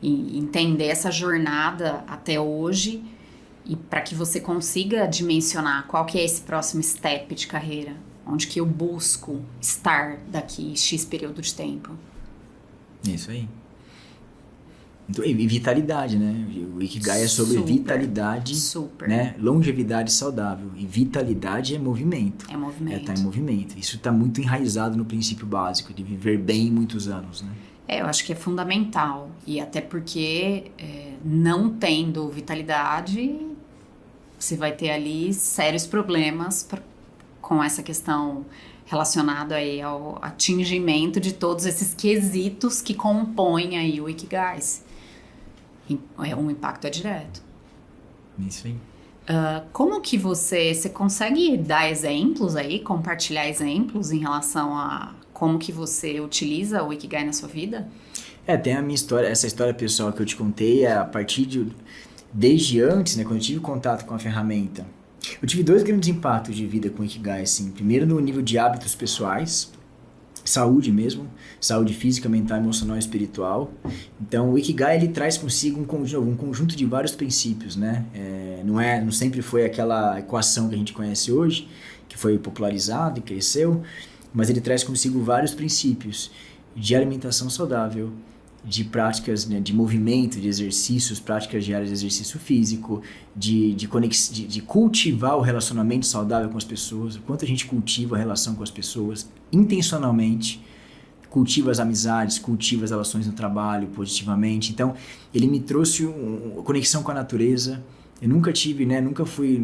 E entender essa jornada até hoje, e para que você consiga dimensionar qual que é esse próximo step de carreira, onde que eu busco estar daqui X período de tempo. Isso aí. Então, e vitalidade, né? O Ikigai é sobre vitalidade, né? Longevidade saudável. E vitalidade é movimento. É movimento. Tá em movimento. Isso está muito enraizado no princípio básico de viver bem muitos anos, né? Eu acho que é fundamental. E até porque não tendo vitalidade, você vai ter ali sérios problemas com essa questão relacionada aí ao atingimento de todos esses quesitos que compõem aí o Ikigai. Um impacto direto. Isso aí. Como que você consegue dar exemplos aí, compartilhar exemplos em relação a como que você utiliza o Ikigai na sua vida? Tem a minha história, essa história pessoal que eu te contei, a partir desde antes, né, quando eu tive contato com a ferramenta. Eu tive 2 grandes impactos de vida com o Ikigai, assim. Primeiro no nível de hábitos pessoais, saúde mesmo, saúde física, mental, emocional e espiritual. Então o Ikigai ele traz consigo um conjunto de vários princípios, né? Não sempre foi aquela equação que a gente conhece hoje, que foi popularizado e cresceu, mas ele traz consigo vários princípios de alimentação saudável, de práticas, né, de movimento, de exercícios, práticas diárias de exercício físico, de cultivar o relacionamento saudável com as pessoas, o quanto a gente cultiva a relação com as pessoas intencionalmente, cultiva as amizades, cultiva as relações no trabalho positivamente. Então, ele me trouxe uma conexão com a natureza. Eu nunca tive, né, nunca fui,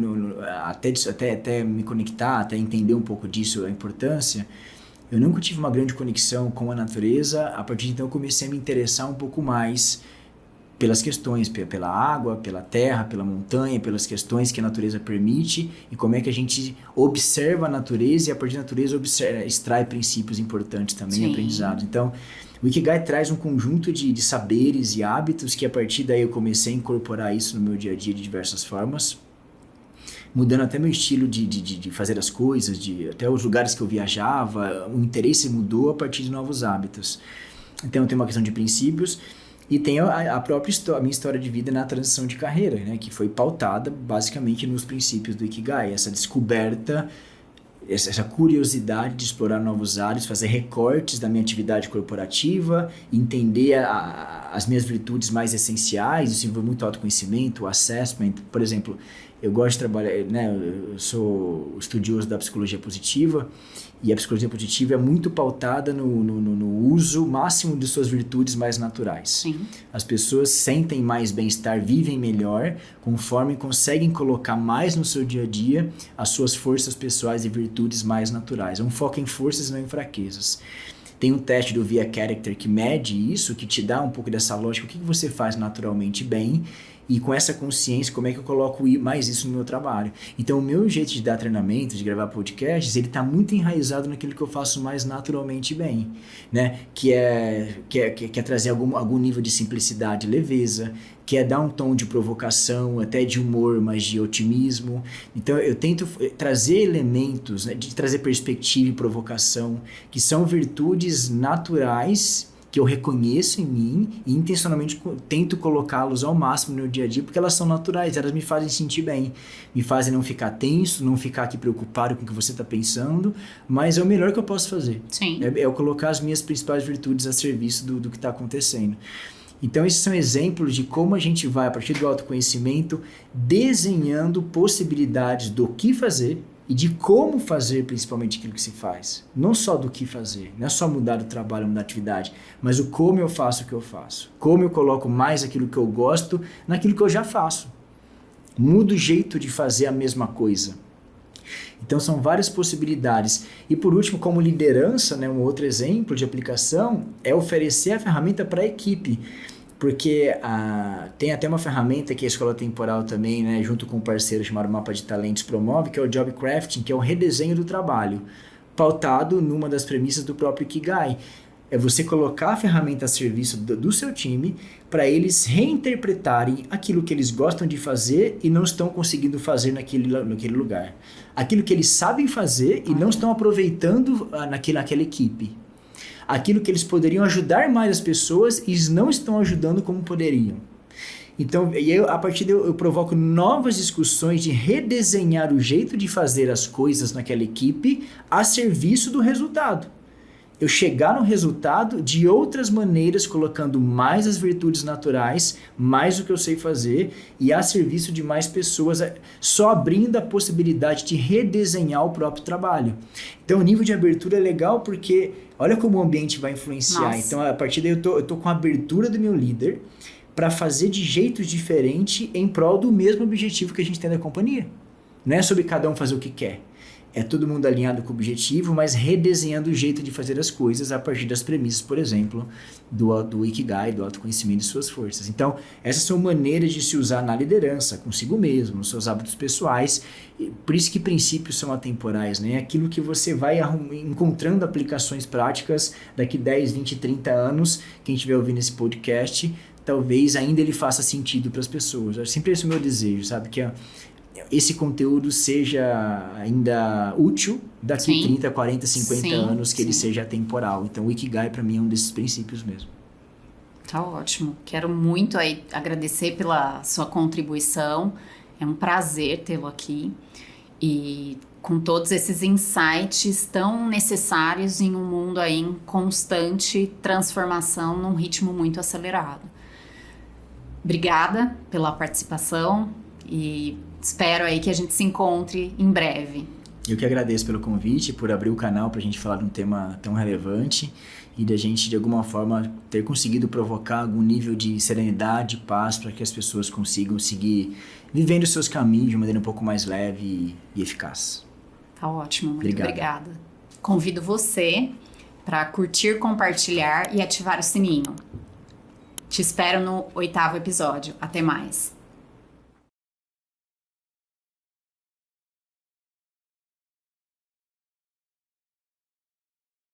até me conectar, até entender um pouco disso, a importância. Eu nunca tive uma grande conexão com a natureza, a partir de então eu comecei a me interessar um pouco mais pelas questões, pela água, pela terra, pela montanha, pelas questões que a natureza permite e como é que a gente observa a natureza e a partir da natureza extrai princípios importantes também, aprendizados. Então, o Ikigai traz um conjunto de saberes e hábitos que a partir daí eu comecei a incorporar isso no meu dia a dia de diversas formas, mudando até meu estilo de fazer as coisas, até os lugares que eu viajava, o interesse mudou a partir de novos hábitos. Então tem uma questão de princípios e tem a minha história de vida na transição de carreira, né, que foi pautada basicamente nos princípios do Ikigai, essa descoberta, essa curiosidade de explorar novos áreas, fazer recortes da minha atividade corporativa, entender as minhas virtudes mais essenciais, isso envolve muito autoconhecimento, assessment, por exemplo. Eu gosto de trabalhar, né, eu sou estudioso da psicologia positiva e a psicologia positiva é muito pautada no uso máximo de suas virtudes mais naturais. Sim. As pessoas sentem mais bem-estar, vivem melhor, conforme conseguem colocar mais no seu dia a dia as suas forças pessoais e virtudes mais naturais. É um foco em forças e não em fraquezas. Tem um teste do Via Character que mede isso, que te dá um pouco dessa lógica, o que você faz naturalmente bem, e com essa consciência, como é que eu coloco mais isso no meu trabalho. Então, o meu jeito de dar treinamento, de gravar podcasts, ele está muito enraizado naquilo que eu faço mais naturalmente bem, né? Que é trazer algum nível de simplicidade, leveza, que é dar um tom de provocação, até de humor, mas de otimismo. Então, eu tento trazer elementos, né, de trazer perspectiva e provocação, que são virtudes naturais que eu reconheço em mim e intencionalmente tento colocá-los ao máximo no meu dia a dia, porque elas são naturais, elas me fazem sentir bem, me fazem não ficar tenso, não ficar aqui preocupado com o que você está pensando, mas é o melhor que eu posso fazer. Sim. É eu colocar as minhas principais virtudes a serviço do que está acontecendo. Então, esses são exemplos de como a gente vai, a partir do autoconhecimento, desenhando possibilidades do que fazer e de como fazer principalmente aquilo que se faz. Não só do que fazer, não é só mudar o trabalho, mudar a atividade, mas o como eu faço o que eu faço. Como eu coloco mais aquilo que eu gosto naquilo que eu já faço. Mudo o jeito de fazer a mesma coisa. Então são várias possibilidades. E por último, como liderança, né, um outro exemplo de aplicação é oferecer a ferramenta para a equipe. Porque tem até uma ferramenta que a Escola Temporal também, né, junto com um parceiro chamado Mapa de Talentos, promove, que é o Job Crafting, que é o redesenho do trabalho, pautado numa das premissas do próprio Ikigai. É você colocar a ferramenta a serviço do seu time para eles reinterpretarem aquilo que eles gostam de fazer e não estão conseguindo fazer naquele lugar. Aquilo que eles sabem fazer e não estão aproveitando naquela equipe. Aquilo que eles poderiam ajudar mais as pessoas e eles não estão ajudando como poderiam. Então, a partir daí eu provoco novas discussões de redesenhar o jeito de fazer as coisas naquela equipe a serviço do resultado. Eu chegar no resultado de outras maneiras, colocando mais as virtudes naturais, mais o que eu sei fazer e a serviço de mais pessoas, só abrindo a possibilidade de redesenhar o próprio trabalho. Então, o nível de abertura é legal porque olha como o ambiente vai influenciar. Nossa. Então, a partir daí eu tô com a abertura do meu líder para fazer de jeitos diferentes em prol do mesmo objetivo que a gente tem da companhia. Não é sobre cada um fazer o que quer. É todo mundo alinhado com o objetivo, mas redesenhando o jeito de fazer as coisas a partir das premissas, por exemplo, do Ikigai, do autoconhecimento de suas forças. Então, essas são maneiras de se usar na liderança, consigo mesmo, nos seus hábitos pessoais. Por isso que princípios são atemporais, né? Aquilo que você vai encontrando aplicações práticas daqui 10, 20, 30 anos, quem estiver ouvindo esse podcast, talvez ainda ele faça sentido para as pessoas. É sempre esse o meu desejo, sabe? Que esse conteúdo seja ainda útil daqui 30, 40, 50 anos, que ele seja atemporal. Então, o Ikigai, para mim, é um desses princípios mesmo. Tá ótimo. Quero muito aí agradecer pela sua contribuição. É um prazer tê-lo aqui. E com todos esses insights tão necessários em um mundo aí em constante transformação, num ritmo muito acelerado. Obrigada pela participação e espero aí que a gente se encontre em breve. Eu que agradeço pelo convite, por abrir o canal para a gente falar de um tema tão relevante e da gente, de alguma forma, ter conseguido provocar algum nível de serenidade e paz para que as pessoas consigam seguir vivendo os seus caminhos de maneira um pouco mais leve e eficaz. Tá ótimo, muito obrigada. Convido você para curtir, compartilhar e ativar o sininho. Te espero no 8º episódio. Até mais!